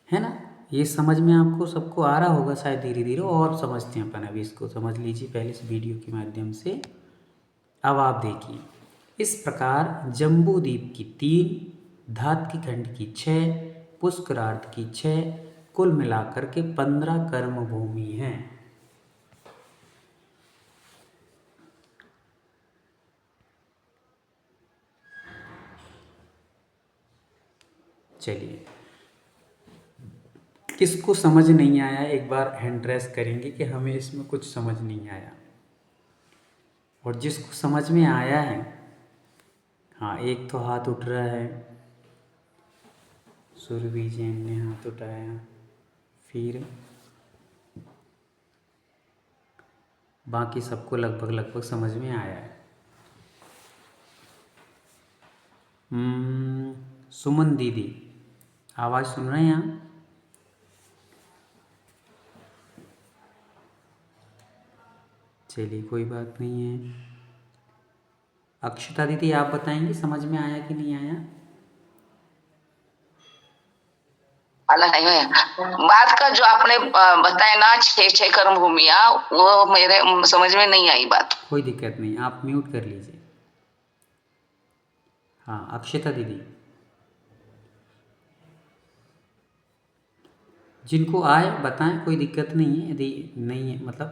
है ना? ये समझ में आपको सबको आ रहा होगा शायद, धीरे धीरे और समझते हैं अपन। अभी इसको समझ लीजिए पहले इस वीडियो के माध्यम से। अब आप देखिए, इस प्रकार जम्बू द्वीप की 3, धातु खंड की 6, पुष्करार्ध की 6, कुल मिलाकर के 15 कर्म भूमि हैं। चलिए, किसको समझ नहीं आया एक बार हैंड रेस करेंगे कि हमें इसमें कुछ समझ नहीं आया, और जिसको समझ में आया है, हाँ एक तो हाथ उठ रहा है, सुरभि जैन ने हाथ उठाया, फिर बाकी सबको लगभग लगभग समझ में आया है। सुमन दीदी, आवाज़ सुन रहे हैं यहाँ? चलिए कोई बात नहीं है। अक्षता दीदी आप बताएंगे समझ में आया कि नहीं आया? अलग नहीं है। बात का जो आपने बताया ना 6 कर्म भूमिया, वो मेरे समझ में नहीं आई बात। कोई दिक्कत नहीं, आप म्यूट कर लीजिए। हाँ अक्षता दीदी, जिनको आए बताएं, कोई दिक्कत नहीं है। यदि नहीं है मतलब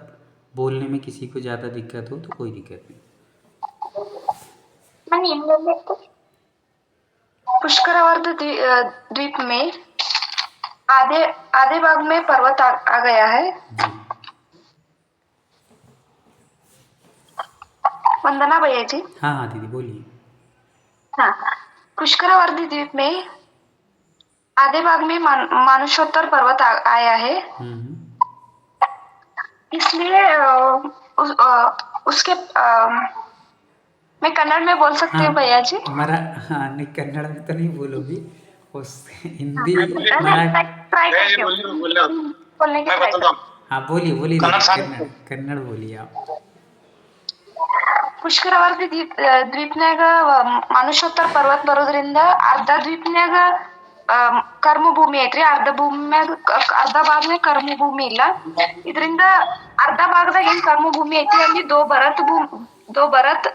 बोलने में किसी को ज़्यादा दिक्कत हो तो कोई दिक्कत नहीं। पुष्करावर्त द्वीप में आधे आधे भाग में पर्वत आ गया है। जी वंदना भैया जी। हाँ हाँ दीदी बोलिए। हाँ, पुष्करावर्ती द्वीप में आधे भाग में मानुषोत्तर पर्वत आया है। इसलिए उसके मैं कन्नड़ में बोल सकती हूँ हाँ भैया जी। मरा हाँ नहीं, कन्नड़ में तो नहीं बोलोगी, उस हिंदी ट्राई करती हूँ बोलने की ट्राई करती हूँ। हाँ बोलिए बोलिए दीदी, कन्नड़ कन्नड़ बोलिए आप। ಪುಷ್ಕರವರ್ತಿ ದ್ವೀಪ್ನ್ಯಾಗ ಮಾನುಷೋತ್ತರ ಪರ್ವತ ಬರೋದ್ರಿಂದ ಅರ್ಧ ದ್ವೀಪ್ನ್ಯಾಗ ಕರ್ಮ ಭೂಮಿ ಐತ್ರಿ, ಅರ್ಧ ಭಾಗನ್ಯಾಗ ಕರ್ಮ ಭೂಮಿ ಇಲ್ಲ. ಇದರಿಂದ ಅರ್ಧ ಭಾಗದಾಗ ಏನ್ ಕರ್ಮ ಭೂಮಿ ಐತಿ ಅಲ್ಲಿ ದೋ ಭರತ್ 2 ಭರತ್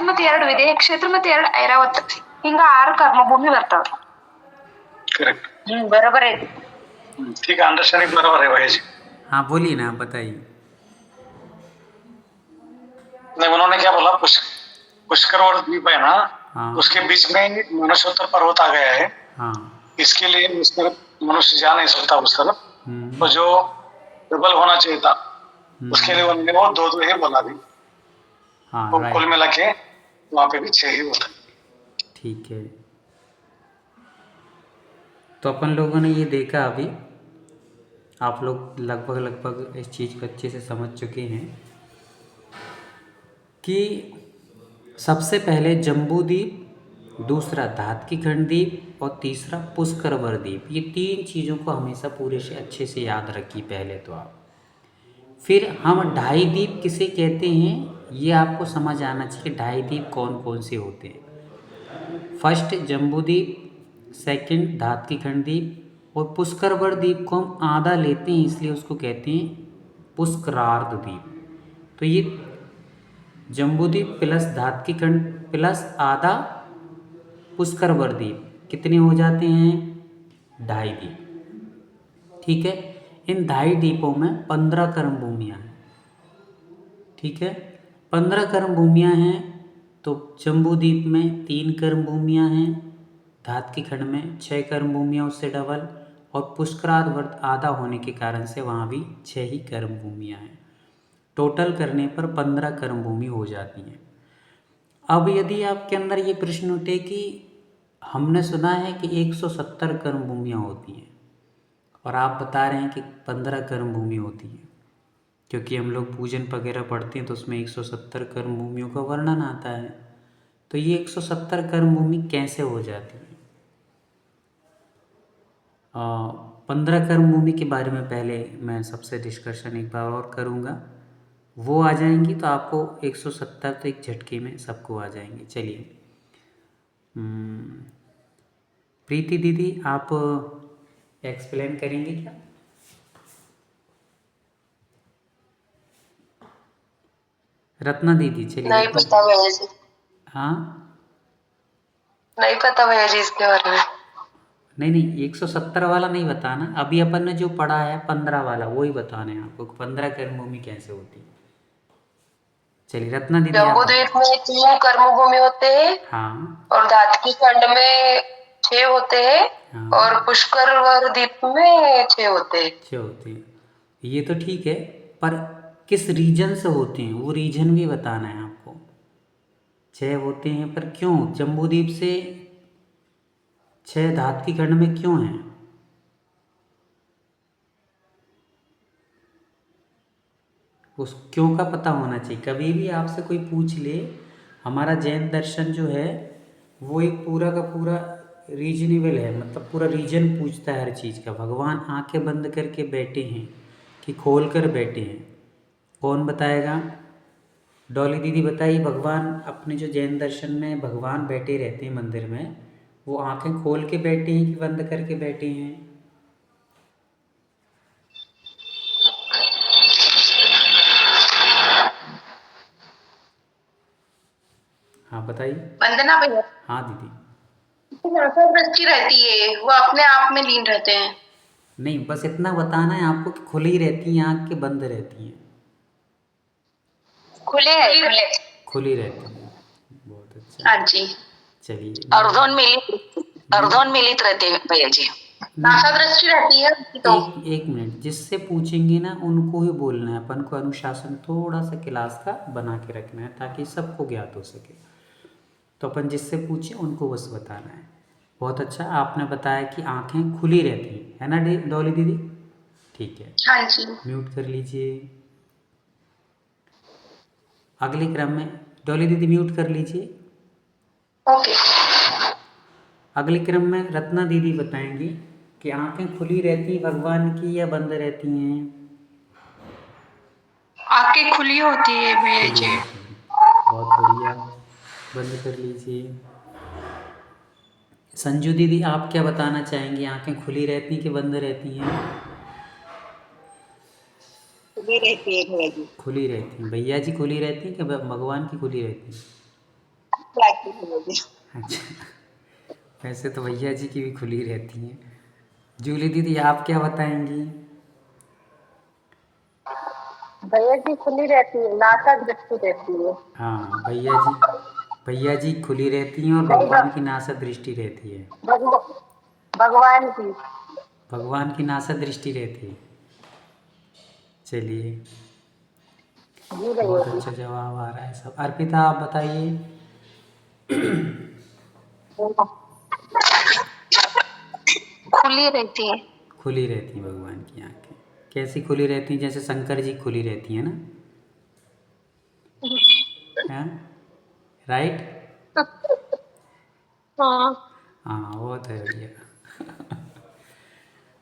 ಮತ್ತೆ 2 ವಿದೇಹ ಕ್ಷೇತ್ರ ಮತ್ತೆ 2 ಐರಾವತ್, ಹಿಂಗ 6 ಕರ್ಮ ಭೂಮಿ ಬರ್ತಾವ. करेक्ट, बरोबर है. ठीक है, अंडरस्टैंडिंग बराबर है भाई जी। हाँ बोलिए ना, बताइए। नहीं, उन्होंने क्या बोला, पुष्करवर्ती द्वीप है ना, हाँ उसके बीच में मानसोत्तर पर्वत आ गया है। हाँ इसके लिए उस तरफ मनुष्य जा नहीं सकता उस तरफ, हम्म, तो जो डबल होना चाहिए था उसके लिए उन्होंने वो 2 ही बोला भी, हाँ तो कुल राइट, मिला के वहाँ पे भी 6 ही होता है। ठीक है। तो अपन लोगों ने ये देखा अभी, आप लोग लगभग इस चीज़ को अच्छे से समझ चुके हैं कि सबसे पहले जम्बू द्वीप, दूसरा धातकी खंड द्वीप और तीसरा पुष्करवर द्वीप, ये 3 चीज़ों को हमेशा पूरे से अच्छे से याद रखिए पहले तो आप। फिर हम 2.5 द्वीप किसे कहते हैं ये आपको समझ आना चाहिए, 2.5 द्वीप कौन कौन से होते हैं। फर्स्ट जम्बू द्वीप, सेकंड धातकी खंड द्वीप और पुष्करवर द्वीप को हम आधा लेते हैं इसलिए उसको कहते हैं पुष्करार्ध द्वीप। तो ये जम्बू द्वीप प्लस धातकी खंड प्लस आधा पुष्करवर द्वीप कितने हो जाते हैं, 2.5 द्वीप। ठीक है, इन 2.5 द्वीपों में 15 कर्म भूमियाँ हैं। ठीक है, 15 कर्म भूमियाँ हैं। तो जम्बू द्वीप में 3 कर्म भूमियाँ हैं, धातकी खंड में 6 कर्म भूमियाँ उससे डबल, और पुष्करार्ध आधा होने के कारण से वहाँ भी 6 ही कर्म भूमियाँ हैं। टोटल करने पर 15 कर्म भूमि हो जाती हैं। अब यदि आपके अंदर ये प्रश्न उठे कि हमने सुना है कि 170 कर्म भूमियाँ होती हैं और आप बता रहे हैं कि 15 कर्म भूमि होती है, क्योंकि हम लोग पूजन वगैरह पढ़ते हैं तो उसमें 170 कर्म भूमियों का वर्णन आता है। तो ये 170 कर्म भूमि कैसे हो जाती है? 15 कर्म भूमि के बारे में पहले मैं सबसे डिस्कशन एक बार और करूँगा, वो आ जाएंगी तो आपको 170 तो एक झटके में सबको आ जाएंगे। चलिए प्रीति दीदी आप एक्सप्लेन करेंगे क्या? रत्ना दीदी चलिए। नहीं पता भैया जी, हाँ नहीं पता भैया जी इसके बारे में। नहीं 170 वाला नहीं बताना, अभी अपन ने जो पढ़ा है 15 वाला वही बताना है आपको, 15 कर्म भूमि कैसे होती है। चलिए रत्ना दीदी जम्बू आप। द्वीप में 3 कर्म भूमि होते हैं हाँ और धातकी खंड में 6 होते हैं हाँ और पुष्करवर द्वीप में 6 होते हैं। 6 होते हैं, ये तो ठीक है, पर किस रीजन से होते हैं वो रीजन भी बताना है आपको। 6 होते हैं पर क्यों, जम्बू द्वीप से 6 धातकी खंड में क्यों हैं? उस क्यों का पता होना चाहिए। कभी भी आपसे कोई पूछ ले, हमारा जैन दर्शन जो है वो एक पूरा का पूरा रीजनेबल है, मतलब पूरा रीजन पूछता है हर चीज़ का। भगवान आंखें बंद करके बैठे हैं कि खोल कर बैठे हैं, कौन बताएगा? डॉली दीदी बताइए। भगवान अपने जो जैन दर्शन में भगवान बैठे रहते हैं मंदिर में, वो आंखें खोल के बैठे हैं कि बंद करके बैठे हैं? हाँ बताइए। वंदना भैया, हाँ दीदी। नासा दृष्टि रहती है वो अपने आप में लीन रहते हैं। नहीं, बस इतना बताना है आपको कि खुली रहती हैं आँख के बंद रहती हैं? खुले हैं, खुले। खुली रहती हैं, बहुत अच्छा। हाँ जी। चलिए अर्धोन्मीलित रहते हैं भैया जी। नासा दृष्टि रहती है उनकी तो। एक मिनट, जिससे पूछेंगे ना उनको ही बोलना है। अपन को अनुशासन थोड़ा सा क्लास का बना के रखना है ताकि सबको ज्ञात हो सके। तो अपन जिससे पूछे उनको बस बताना है। बहुत अच्छा, आपने बताया कि आंखें खुली रहती हैं, है ना डॉली दीदी? ठीक है, हाँ जी। म्यूट कर लीजिए। अगले क्रम में डॉली दीदी म्यूट कर लीजिए। ओके। अगले क्रम में रत्ना दीदी बताएंगी कि आंखें खुली रहती भगवान की या बंद रहती हैं? आंखें खुली होती है भैया खुली जी। रहती हैं, बहुत बढ़िया। बंद कर लीजिए। संजू दीदी आप क्या बताना चाहेंगी, आंखें खुली रहती कि बंद रहती हैं? खुली रहती है भैया जी। खुली रहती हैं। भैया जी खुली रहती हैं कि भगवान की खुली रहती हैं? भैया जी। अच्छा, वैसे तो भैया जी की भी खुली रहती हैं। जूली दीदी आप क्या बताएंगी? भैया जी खुली रहती है, नासा दृष्टि रहती है। हाँ, भैया जी खुली रहती हैं और भगवान की नासा दृष्टि रहती है। भगवान की। भगवान की नासा दृष्टि रहती है। चलिए, जी भैया बहुत जी। अच्छा जवाब आ रहा है सब। अर्पिता आप बताइए। खुली रहती है। खुली रहती भगवान की आंखें। कैसी खुली रहती हैं? जैसे शंकर जी खुली रहती हैं ना? हाँ, राइट। हाँ। हाँ, बहुत है बढ़िया।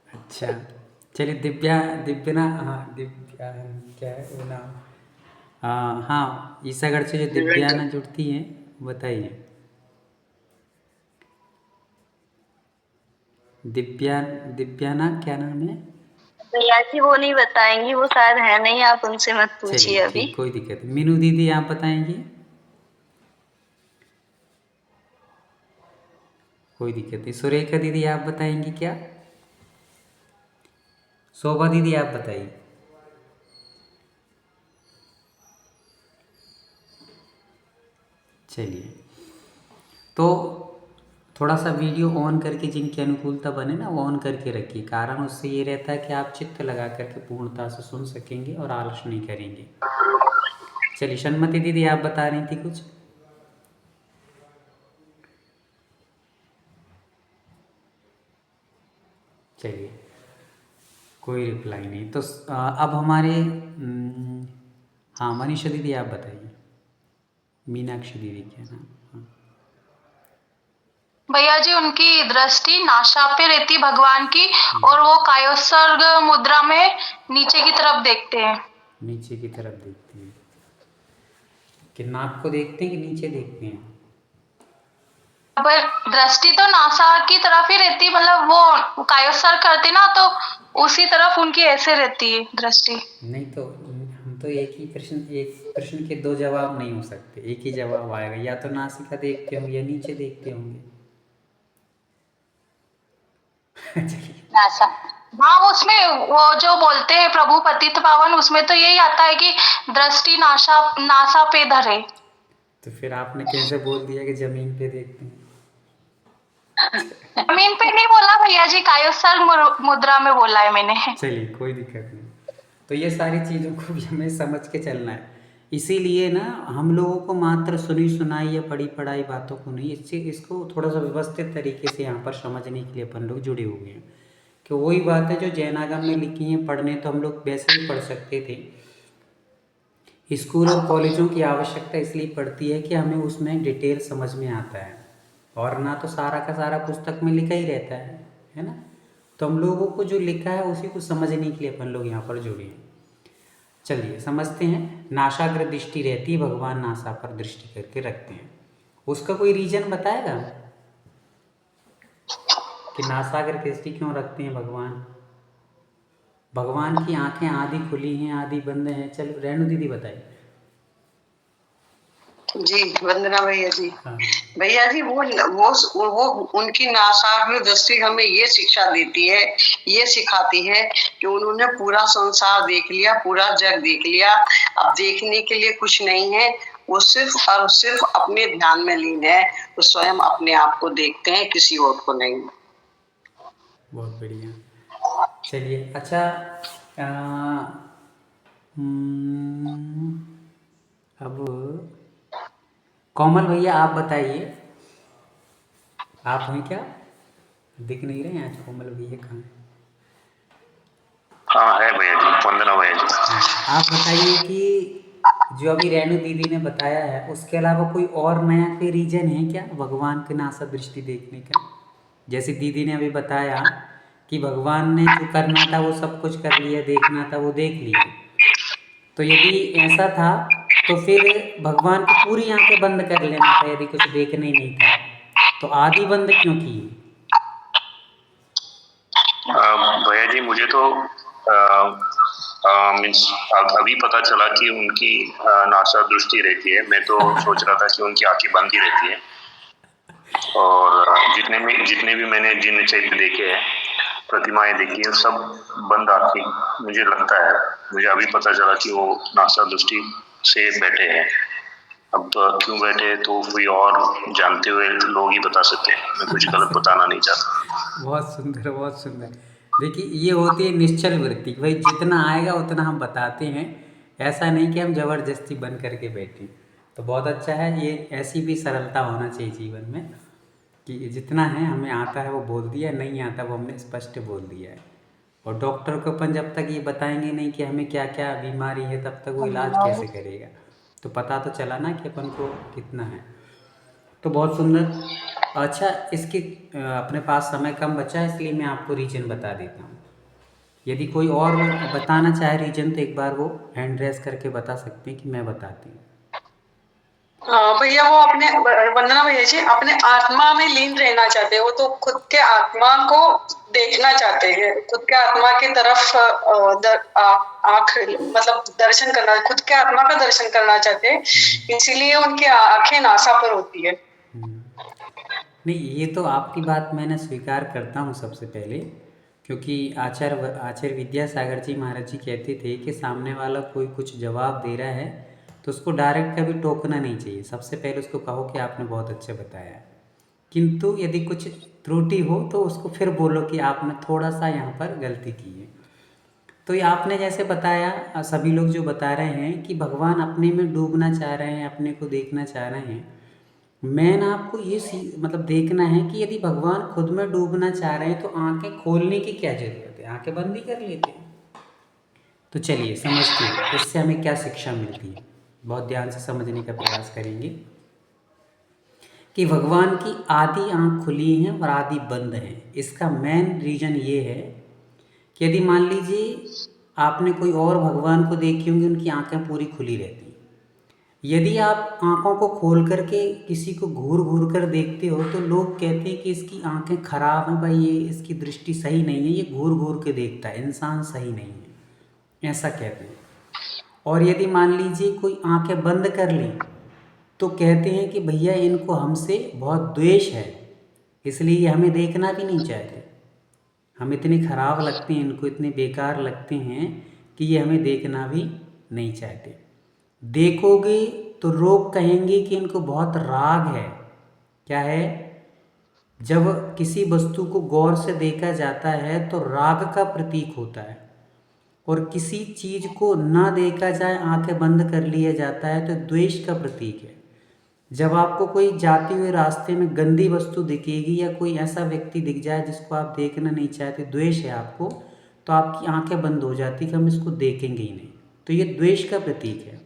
अच्छा, चलिए दिव्या हाँ दिव्या, क्या है वो नाम? हाँ, ईसागढ़ से जो दिव्याना जुड़ती हैं, बताइए। दिव्याना क्या नाम है? भैया जी वो नहीं बताएंगी, वो शायद है नहीं, आप उनसे मत पूछिए चलिए अभी। ठीक, कोई दिक्कत नहीं। मीनू दीदी आप बताएंगी? कोई दिक्कत नहीं। सुरेखा दीदी आप बताएंगी क्या? शोभा दीदी आप बताइए। चलिए, तो थोड़ा सा वीडियो ऑन करके जिनकी अनुकूलता बने ना वो ऑन करके रखिए। कारण उससे ये रहता है कि आप चित्त लगा करके पूर्णता से सुन सकेंगे और आलस नहीं करेंगे। चलिए, शन्मति दीदी आप बता रही थी कुछ? चलिए, कोई रिप्लाई नहीं। तो अब हमारे हाँ, मनीषा दीदी आप बताइए। मीनाक्षी दीदी क्या नाम? हाँ, भैया जी उनकी दृष्टि नासा पे रहती भगवान की, और वो कायोत्सर्ग मुद्रा में नीचे की तरफ देखते हैं। नीचे की तरफ देखते हैं कि नाक को देखते हैं कि नीचे देखते हैं? अब दृष्टि तो नासा की तरफ ही रहती, मतलब वो कायोत्सर्ग करते ना तो उसी तरफ उनकी ऐसे रहती है दृष्टि। नहीं तो हम तो एक प्रश्न के दो जवाब नहीं हो सकते, एक ही जवाब आएगा। या तो नासिका देखते होंगे या नीचे देखते होंगे। चलिए, नासा, हाँ उसमें वो जो बोलते हैं प्रभु पतित पावन, उसमें तो यही आता है कि दृष्टि नासा नासा पे धरे। तो फिर आपने कैसे बोल दिया कि जमीन पे देखते हैं? जमीन पे नहीं बोला भैया जी, कायोत्सर्ग मुद्रा में बोला है मैंने। चलिए, कोई दिक्कत नहीं। तो ये सारी चीज़ों को भी हमें समझ के चलना है। इसीलिए ना हम लोगों को मात्र सुनी सुनाई या पढ़ी पढ़ाई बातों को नहीं, इसको थोड़ा सा व्यवस्थित तरीके से यहाँ पर समझने के लिए अपन लोग जुड़े हुए हैं। कि वही बात है जो जैनागम में लिखी हैं, पढ़ने तो हम लोग वैसे ही पढ़ सकते थे। स्कूल और कॉलेजों की आवश्यकता इसलिए पड़ती है कि हमें उसमें डिटेल समझ में आता है, और ना तो सारा का सारा पुस्तक में लिखा ही रहता है ना? तो हम लोगों को जो लिखा है उसी को समझने के लिए अपन लोग यहाँ पर जुड़े हैं। चलिए समझते हैं। नासाग्र दृष्टि रहती, भगवान नासा पर दृष्टि करके रखते हैं। उसका कोई रीजन बताएगा कि नासाग्र दृष्टि क्यों रखते हैं भगवान? भगवान की आंखें आधी खुली हैं आधी बंद हैं। चलो रेणु दीदी बताइए। जी वंदना भैया जी। हाँ भैया जी वो उनकी नासाग्र दृष्टि हमें ये शिक्षा देती है, ये सिखाती है कि उन्होंने पूरा संसार देख लिया, पूरा जग देख लिया। अब देखने के लिए कुछ नहीं है, वो सिर्फ और सिर्फ अपने ध्यान में लीन है। वो स्वयं अपने आप को देखते हैं, किसी और को नहीं। बहुत बढ़िया। चलिए अच्छा, आ, हम्म, अब कोमल भैया आप बताइए, आप हैं क्या? दिख नहीं रहे हैं आज कोमल भैया, कहाँ हैं? हाँ है भैया जी, वंदना भैया जी। हाँ, आप बताइए कि जो अभी रेणु दीदी ने बताया है उसके अलावा कोई और नया कोई रीजन है क्या भगवान के नासा दृष्टि देखने का? जैसे दीदी ने अभी बताया कि भगवान ने जो करना था वो सब कुछ कर लिया, देखना था वो देख लिया। तो यदि ऐसा था तो फिर भगवान को पूरी आंखें बंद कर लेना था, यदि कुछ देखना ही नहीं था तो आधी बंद क्यों की? भैया जी मुझे तो मीन्स अभी पता चला कि उनकी नासा दृष्टि रहती है। मैं तो सोच रहा था कि उनकी आंखें बंद ही रहती है। और जितने भी मैंने जिन चैत्य देखे हैं, प्रतिमाएं देखी है, सब बंद आंखें मुझे लगता है। मुझे अभी पता चला कि वो नासा दृष्टि से बैठे हैं। अब तो क्यों बैठे तो कोई और जानते हुए लोग ही बता सकते हैं, मैं कुछ गलत बताना नहीं चाहता। बहुत सुंदर, बहुत सुंदर। देखिए ये होती है निश्चल वृत्ति, भाई जितना आएगा उतना हम बताते हैं, ऐसा नहीं कि हम ज़बरदस्ती बन करके बैठें। तो बहुत अच्छा है, ये ऐसी भी सरलता होना चाहिए जीवन में कि जितना है हमें आता है वो बोल दिया, नहीं आता वो हमने स्पष्ट बोल दिया है। और डॉक्टर को अपन जब तक ये बताएंगे नहीं कि हमें क्या क्या बीमारी है तब तक वो इलाज कैसे करेगा? तो पता तो चला ना कि अपन को कितना है। तो बहुत सुंदर। अच्छा इसकी अपने पास समय कम बचा है इसलिए मैं आपको रीजन बता देता हूँ। यदि कोई और बताना चाहे रीजन तो एक बार वो हैंड रेस करके बता सकते हैं कि मैं बताती हूँ। भैया वो अपने वंदना भैया जी अपने आत्मा में लीन रहना चाहते हैं। वो तो खुद के आत्मा को देखना चाहते हैं, खुद के आत्मा की तरफ आंख मतलब दर्शन करना, खुद के आत्मा का दर्शन करना चाहते हैं, इसीलिए उनकी आंखें नासा पर होती है। नहीं ये तो आपकी बात मैंने स्वीकार करता हूँ सबसे पहले, क्योंकि आचार्य विद्यासागर जी महाराज जी कहते थे कि सामने वाला कोई कुछ जवाब दे रहा है तो उसको डायरेक्ट कभी टोकना नहीं चाहिए। सबसे पहले उसको कहो कि आपने बहुत अच्छा बताया, किंतु यदि कुछ त्रुटि हो तो उसको फिर बोलो कि आपने थोड़ा सा यहाँ पर गलती की है। तो ये आपने जैसे बताया, सभी लोग जो बता रहे हैं कि भगवान अपने में डूबना चाह रहे हैं, अपने को देखना चाह रहे हैं। मैं ना आपको ये मतलब देखना है कि यदि भगवान खुद में डूबना चाह रहे हैं तो आंखें खोलने की क्या ज़रूरत है, आंखें बंद ही कर लेते हैं। तो चलिए समझते हैं इससे हमें क्या शिक्षा मिलती है, बहुत ध्यान से समझने का प्रयास करेंगे कि भगवान की आधी आंख खुली है और आधी बंद है। इसका मेन रीज़न ये है कि यदि मान लीजिए आपने कोई और भगवान को देखी होंगी, उनकी आंखें पूरी खुली रहती हैं। यदि आप आंखों को खोल करके किसी को घूर घूर कर देखते हो तो लोग कहते हैं कि इसकी आंखें खराब हैं, भाई ये इसकी दृष्टि सही नहीं है, ये घूर घूर के देखता है, इंसान सही नहीं है, ऐसा कहते हैं। और यदि मान लीजिए कोई आंखें बंद कर ली तो कहते हैं कि भैया इनको हमसे बहुत द्वेष है, इसलिए ये हमें देखना भी नहीं चाहते, हम इतने खराब लगते हैं, इनको इतने बेकार लगते हैं कि ये हमें देखना भी नहीं चाहते। देखोगे तो लोग कहेंगे कि इनको बहुत राग है। क्या है? जब किसी वस्तु को गौर से देखा जाता है तो राग का प्रतीक होता है, और किसी चीज़ को ना देखा जाए, आंखें बंद कर लिया जाता है तो द्वेष का प्रतीक है। जब आपको कोई जाते हुए रास्ते में गंदी वस्तु दिखेगी या कोई ऐसा व्यक्ति दिख जाए जिसको आप देखना नहीं चाहते, द्वेष है आपको, तो आपकी आंखें बंद हो जाती कि हम इसको देखेंगे ही नहीं। तो ये द्वेष का प्रतीक है।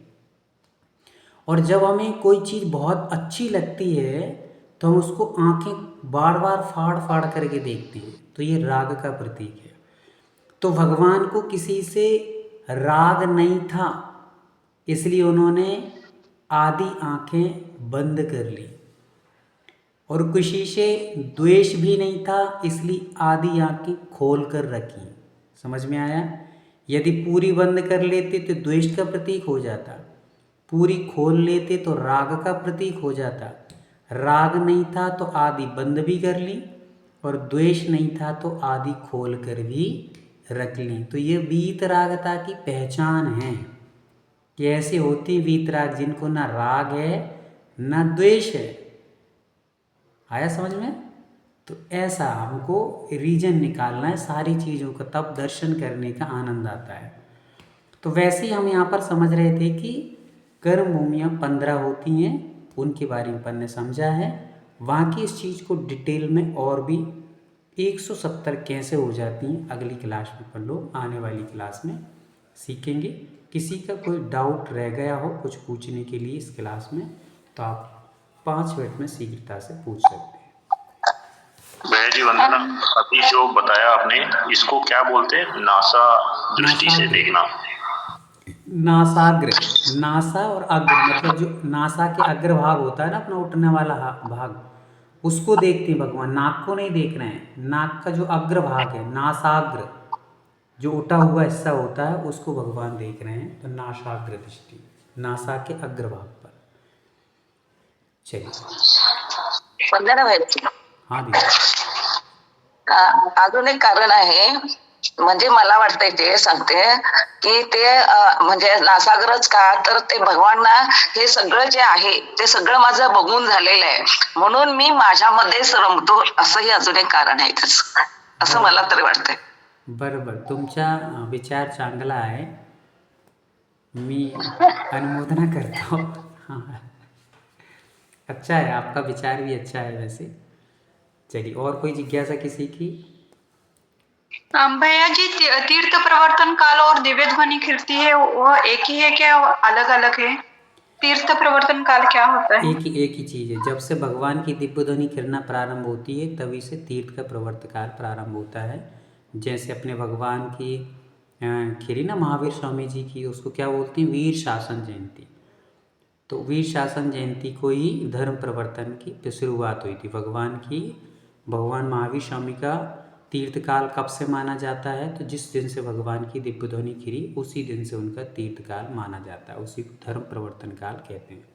और जब हमें कोई चीज़ बहुत अच्छी लगती है तो हम उसको आंखें बार बार फाड़ फाड़ करके देखते हैं, तो ये राग का प्रतीक है। तो भगवान को किसी से राग नहीं था, इसलिए उन्होंने आधी आंखें बंद कर ली, और किसी से द्वेष भी नहीं था इसलिए आधी आंखें खोल कर रखी। समझ में आया? यदि पूरी बंद कर लेते तो द्वेष का प्रतीक हो जाता, पूरी खोल लेते तो राग का प्रतीक हो जाता। राग नहीं था तो आदि बंद भी कर ली, और द्वेष नहीं था तो आदि खोल कर भी रख ली। तो ये वीतरागता की पहचान है कि ऐसे होती वीतराग जिनको ना राग है ना द्वेष है। आया समझ में? तो ऐसा हमको रीजन निकालना है सारी चीज़ों का, तब दर्शन करने का आनंद आता है। तो वैसे ही हम यहाँ पर समझ रहे थे कि कर्म भूमियाँ 15 होती हैं, उनके बारे में अपन ने समझा है। वहाँ की इस चीज़ को डिटेल में और भी 170 कैसे हो जाती हैं अगली क्लास में अपन लोग आने वाली क्लास में सीखेंगे। किसी का कोई डाउट रह गया हो कुछ पूछने के लिए इस क्लास में, तो आप 5 मिनट में शीघ्रता से पूछ सकते हैं। भैया जी वंदना, अभी जो बताया आपने इसको क्या बोलते हैं? नासा दृष्टि से देखना। नासाग्र, नासा और अग्र मतलब जो नासा के अग्रभाग होता है ना अपना उठने वाला भाग, उसको देखते हैं भगवान। नाक को नहीं देख रहे हैं, नाक का जो अग्रभाग है नासाग्र, जो उठा हुआ हिस्सा होता है उसको भगवान देख रहे हैं। तो नासाग्र दृष्टि, नासा के अग्रभाग पर। चलिए वंदना भाई, हाँ दीदी। अजून एक कारण आहे, म्हणजे मला वाटतंय ते सांगते की ते म्हणजे नासाग्रच का, तर ते भगवानना हे सगळं जे आहे ते सगळं माझं बघून झालेलं आहे, म्हणून मी माझ्यामध्येच रमतो, असंही अजून एक कारण आहे त्याचं, असं मला तरी वाटतंय. बरोबर, तुमचा विचार चांगला आहे, मी अनुमोदना करता हूँ। हाँ अच्छा है, आपका विचार भी अच्छा है वैसे। चलिए और कोई जिज्ञासा किसी की? भैया जी, तीर्थ प्रवर्तन काल और दिव्य ध्वनि कीर्ति है वो एक ही है क्या अलग अलग है? तीर्थ प्रवर्तन काल क्या होता है? एक ही चीज़ है। जब से भगवान की दिव्य ध्वनि किरणा प्रारंभ होती है तभी से तीर्थ का प्रवर्त काल प्रारंभ होता है। जैसे अपने भगवान की खीरी ना महावीर स्वामी जी की, उसको क्या बोलते हैं? वीर शासन जयंती। तो वीर शासन जयंती को ही धर्म प्रवर्तन की शुरुआत हुई थी भगवान की। भगवान महावीर स्वामी का तीर्थकाल कब से माना जाता है? तो जिस दिन से भगवान की दिव्य ध्वनि खिरी उसी दिन से उनका तीर्थकाल माना जाता है, उसी को धर्म प्रवर्तन काल कहते हैं।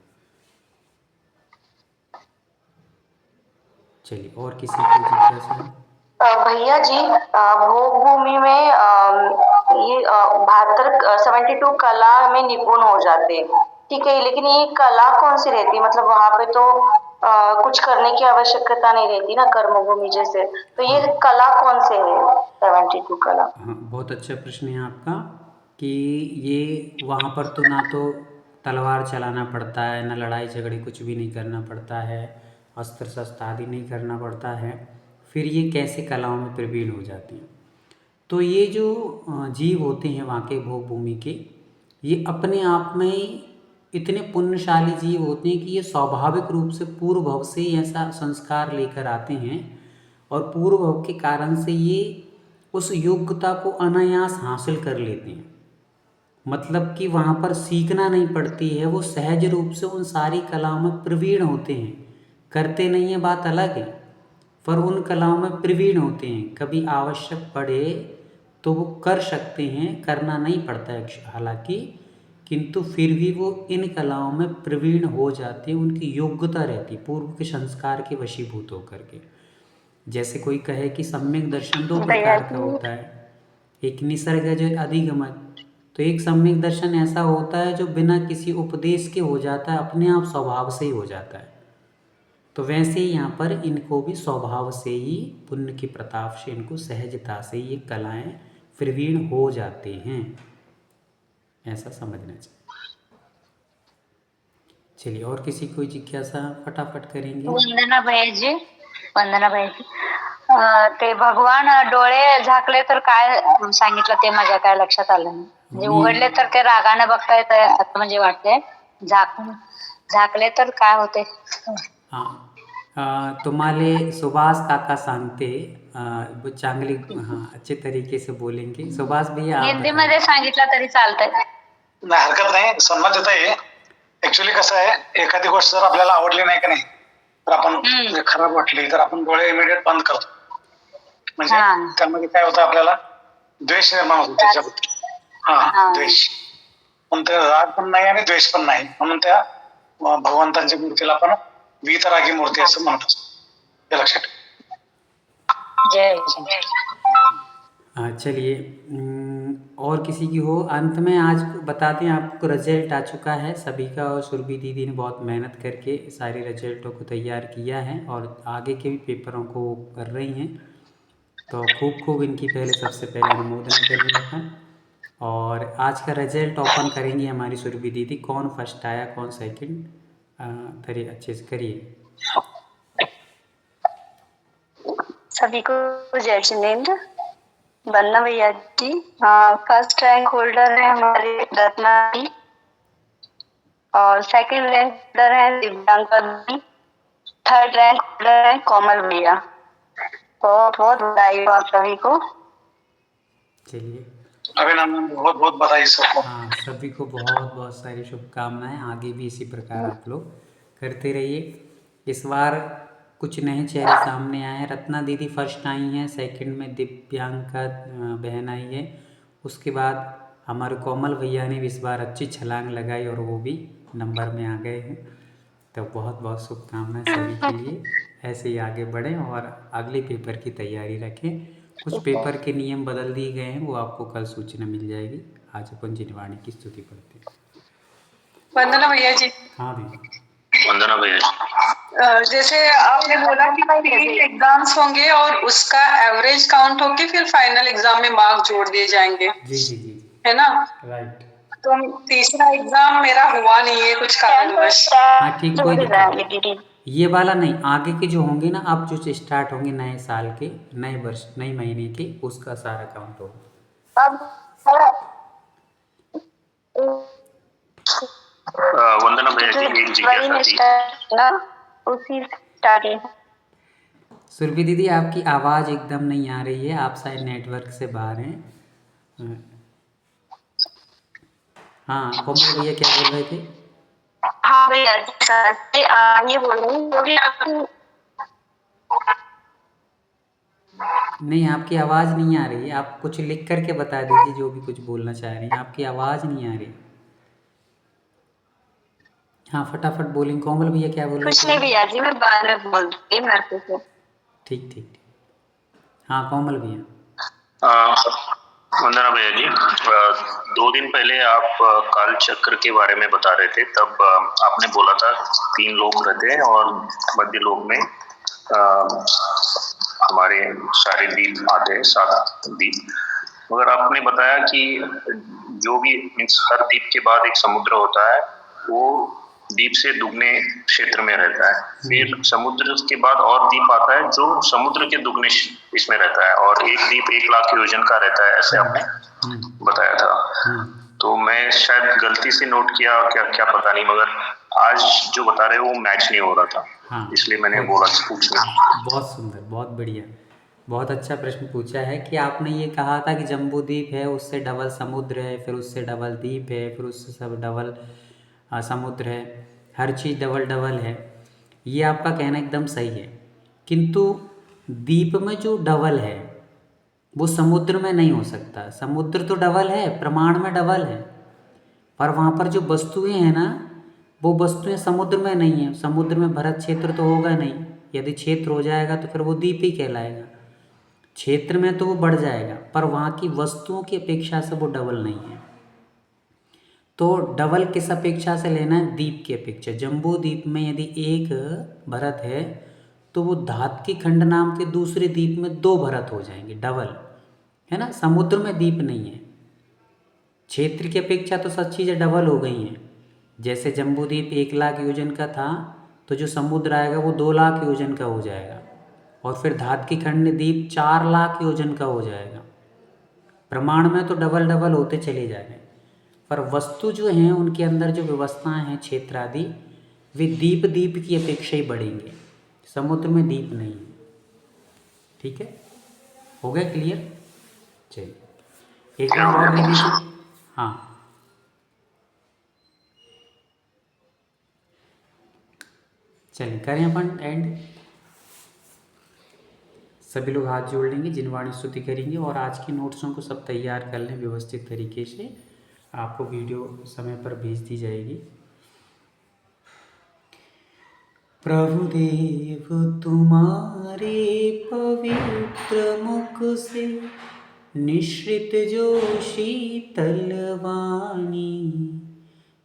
चलिए और किसी को जिज्ञासा है? भैया जी, भोग भूमि में ये 72 कला में निपुण हो जाते हैं, ठीक है, लेकिन ये कला कौन सी रहती है? मतलब वहाँ पे तो कुछ करने की आवश्यकता नहीं रहती ना कर्म भूमि जैसे, तो ये कला कौन से है 72 कला? हाँ बहुत अच्छा प्रश्न है आपका कि ये वहाँ पर तो ना तो तलवार चलाना पड़ता है, ना लड़ाई झगड़े कुछ भी नहीं करना पड़ता है, अस्त्र शस्त्र आदि नहीं करना पड़ता है, फिर ये कैसे कलाओं में प्रवीण हो जाती हैं? तो ये जो जीव होते हैं वहाँ के भोग भूमि के, ये अपने आप में इतने पुण्यशाली जीव होते हैं कि ये स्वाभाविक रूप से पूर्व भव से ही ऐसा संस्कार लेकर आते हैं, और पूर्व भव के कारण से ये उस योग्यता को अनायास हासिल कर लेते हैं। मतलब कि वहाँ पर सीखना नहीं पड़ती है, वो सहज रूप से उन सारी कलाओं में प्रवीण होते हैं। करते नहीं है बात अलग है, पर उन कलाओं में प्रवीण होते हैं। कभी आवश्यक पड़े तो वो कर सकते हैं, करना नहीं पड़ता है हालांकि, किंतु फिर भी वो इन कलाओं में प्रवीण हो जाते हैं, उनकी योग्यता रहती पूर्व के संस्कार के वशीभूत होकर के। जैसे कोई कहे कि सम्यक दर्शन 2 प्रकार का होता है, एक निसर्ग है जो अधिगमन। तो एक सम्यक दर्शन ऐसा होता है जो बिना किसी उपदेश के हो जाता है, अपने आप स्वभाव से ही हो जाता है। तो वैसे ही यहाँ पर इनको भी स्वभाव से ही पुण्य की प्रताप से इनको सहजता से ये कलाएं प्रवीण हो जाते हैं, ऐसा समझना चाहिए। चलिए और किसी कोई जिज्ञासा फटाफट करेंगे? वंदना भैयाजी, वंदना भैयाजी, ते भगवान डोळे झाकले तर काय सांगितलं ते माझ्या काय लक्षात आलं नाही. म्हणजे उघडले तर ते रागाने बघता येत असं म्हणजे वाटते, झाकले तर काय होते? तुम्हारे सुभाष काका सांगते, वो चांगली अच्छे तरीके से बोलेंगे। सुभाष भैया हिंदी मध्ये सांगितलं तरी चालतंय. नाही हरकत नाही, सन्मान देता येईल. ऍक्च्युली कसं आहे, एखादी गोष्ट जर आपल्याला आवडली नाही का नाही तर आपण खराब वाटली तर आपण डोळे इमिडिएट बंद करतो, म्हणजे त्यामध्ये काय होतं आपल्याला द्वेष निर्माण होतो त्याच्याबद्दल. द्वेष. कोणतं राग पण नाही आणि द्वेष पण नाही, म्हणून त्या भगवंतांच्या मूर्तीला आपण वीतरागी मूर्ती असं म्हणतो. हे लक्षात ठेवा. चलिए और किसी की हो अंत में आज बता दें, आपको रिजल्ट आ चुका है सभी का, और सुरभि दीदी ने बहुत मेहनत करके सारे रिजल्टों को तैयार किया है और आगे के भी पेपरों को वो कर रही हैं, तो खूब खूब इनकी पहले सबसे पहले अनुमोदन करेंगे अपन। और आज का रिजल्ट ओपन करेंगी हमारी सुरभि दीदी, कौन फर्स्ट आया कौन सेकंड, करिए अच्छे से करिए। सभी को जय जिनेंद्र। वंदना भैया जी, फर्स्ट रैंक होल्डर है हमारे रत्ना जी, और सेकंड रैंक होल्डर है दिव्यांका जी, थर्ड रैंक होल्डर है कोमल भैया। बहुत बहुत बधाई हो आप सभी को। चलिए अभिनंदन, बहुत बहुत बधाई सबको। हाँ, सभी को बहुत बहुत सारी शुभकामनाएं, आगे भी इसी प्रकार आप लोग करते रहिए। इस बार कुछ नए चेहरे सामने आए हैं। रत्ना दीदी फर्स्ट आई हैं, सेकंड में दिव्यांका बहन आई है, उसके बाद हमारे कोमल भैया ने भी इस बार अच्छी छलांग लगाई और वो भी नंबर में आ गए हैं। तो बहुत बहुत शुभकामनाएं सभी के लिए, ऐसे ही आगे बढ़ें और अगले पेपर की तैयारी रखें। कुछ पेपर के नियम बदल दिए गए हैं, वो आपको कल सूचना मिल जाएगी। आज अपन जिनवाणी की स्तुति पढ़ते हैं। वंदना भैया जी। हाँ दीदी। वंदना भैया जी। जैसे आपने बोला कि 3 एग्जाम्स होंगे और उसका एवरेज काउंट होके फिर फाइनल एग्जाम में मार्क जोड़ दिए जाएंगे, जी जी जी है ना? राइट। तो तीसरा एग्जाम मेरा हुआ नहीं है कुछ कारणवश। हाँ ठीक, कोई दिक्कत नहीं। ये वाला नहीं, आगे के जो होंगे ना, अब जो स्टार्ट होंगे नए साल के, नए वर्ष, नए महीने के, उसका सारा काउंट होगा। वंदना भैया जी, एक जिज्ञासा थी। सुरभि दीदी आपकी आवाज़ एकदम नहीं आ रही है, आप शायद नेटवर्क से बाहर हैं। हाँ कोमल भैया क्या बोल रहे थे? हाँ भैया ये बोल रही हूँ नहीं, आपकी आवाज़ नहीं आ रही है, आप कुछ लिख करके बता दीजिए जो भी कुछ बोलना चाह रही हैं, आपकी आवाज़ नहीं आ रही। हाँ फटाफट बोलें। कोमल भैया क्या बोल रहे थे? कुछ नहीं भैया जी, मैं बाद में बोल दूंगी मेरे को। ठीक ठीक ठीक। हाँ कोमल भैया। वंदना भैया जी, 2 दिन पहले आप काल चक्र के बारे में बता रहे थे, तब आपने बोला था 3 लोग रहते हैं और मध्य लोक में हमारे सारे द्वीप आते हैं, 7 द्वीप। मगर आपने बताया कि जो भी मीन्स हर द्वीप के बाद एक समुद्र होता है, वो द्वीप से दुगने क्षेत्र में रहता है। फिर समुद्र के बाद और द्वीप आता है जो समुद्र के दुगने इसमें रहता है, और एक द्वीप 1 लाख योजन का रहता है, ऐसे आपने बताया था। तो मैं शायद गलती से नोट किया, क्या पता नहीं, मगर आज जो बता रहे हो वो मैच नहीं हो रहा था। हाँ, इसलिए मैंने बोला पूछना। बहुत सुंदर, बहुत बढ़िया, बहुत अच्छा प्रश्न पूछा है कि आपने ये कहा था कि जम्बू द्वीप है, उससे डबल समुद्र है, फिर उससे डबल द्वीप है, फिर उससे सब डबल समुद्र है, हर चीज़ डबल डबल है। ये आपका कहना एकदम सही है, किंतु द्वीप में जो डबल है वो समुद्र में नहीं हो सकता। समुद्र तो डबल है, प्रमाण में डबल है, पर वहाँ पर जो वस्तुएं हैं ना, वो वस्तुएं समुद्र में नहीं है। समुद्र में भरत क्षेत्र तो होगा नहीं, यदि क्षेत्र हो जाएगा तो फिर वो द्वीप ही कहलाएगा। क्षेत्र में तो वो बढ़ जाएगा, पर वहाँ की वस्तुओं की अपेक्षा से वो डबल नहीं है। तो डबल किस अपेक्षा से लेना है? द्वीप की अपेक्षा। जम्बू द्वीप में यदि एक भरत है तो वो धातकी खंड नाम के दूसरे द्वीप में 2 भरत हो जाएंगे, डबल है ना। समुद्र में द्वीप नहीं है, क्षेत्र की अपेक्षा तो सब चीज़ें डबल हो गई हैं। जैसे जम्बू द्वीप 1 लाख योजन का था, तो जो समुद्र आएगा वो 2 लाख योजन का हो जाएगा, और फिर धातकी खंड द्वीप 4 लाख योजन का हो जाएगा। प्रमाण में तो डबल डबल होते चले जाएंगे, पर वस्तु जो हैं उनके अंदर जो व्यवस्थाएं हैं, क्षेत्र आदि, वे द्वीप की अपेक्षा ही बढ़ेंगे। समुद्र में द्वीप नहीं है। ठीक है, हो गया क्लियर? चलिए एक बार और ले लीजिए। हाँ चलिए करें अपन एंड। सभी लोग हाथ जोड़ लेंगे, जिनवाणी स्तुति करेंगे, और आज के नोट्सों को सब तैयार कर लें व्यवस्थित तरीके से। आपको वीडियो समय पर भेज दी जाएगी। प्रभु देव तुम्हारे पवित्र मुख से निश्रित जो शीतल वाणी,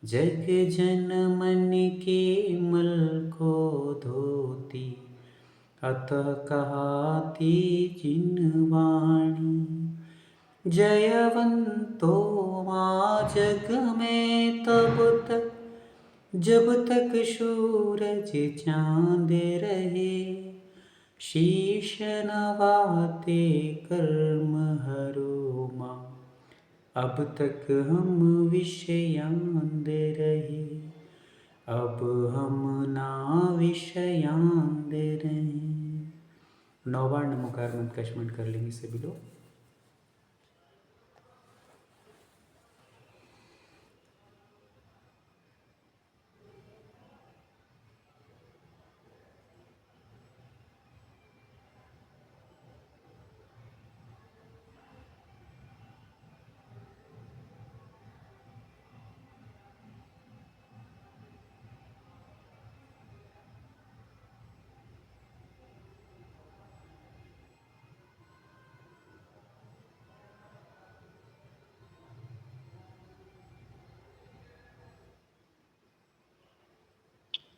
जग जन मन के मल को धोती, अतः कहाती जिन वाणी। जयवंतो माँ जग में तब तक, जब तक सूरज चांद रहे, शीश नवाते कर्म हरो माँ, अब तक हम विषयांद रहे, अब हम ना विषयांद रहे। 9 बार नमोकार मंत्र का स्मरण कर लेंगे सभी लोग।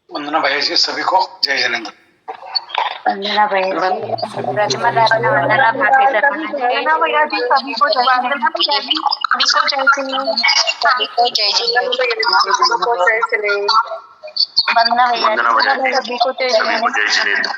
वंदना भैया जी सभी को जय जिनेंद्र। वंदना भैया जी, प्रतिमा दादा वंदना भाभी वंदना भैया जी सभी को जय वंदना भैया जी सभी को जय जिनेंद्र। वंदना भैया वंदना भैया जी सभी को जय जिनेंद्र। जय जिनेंद्र।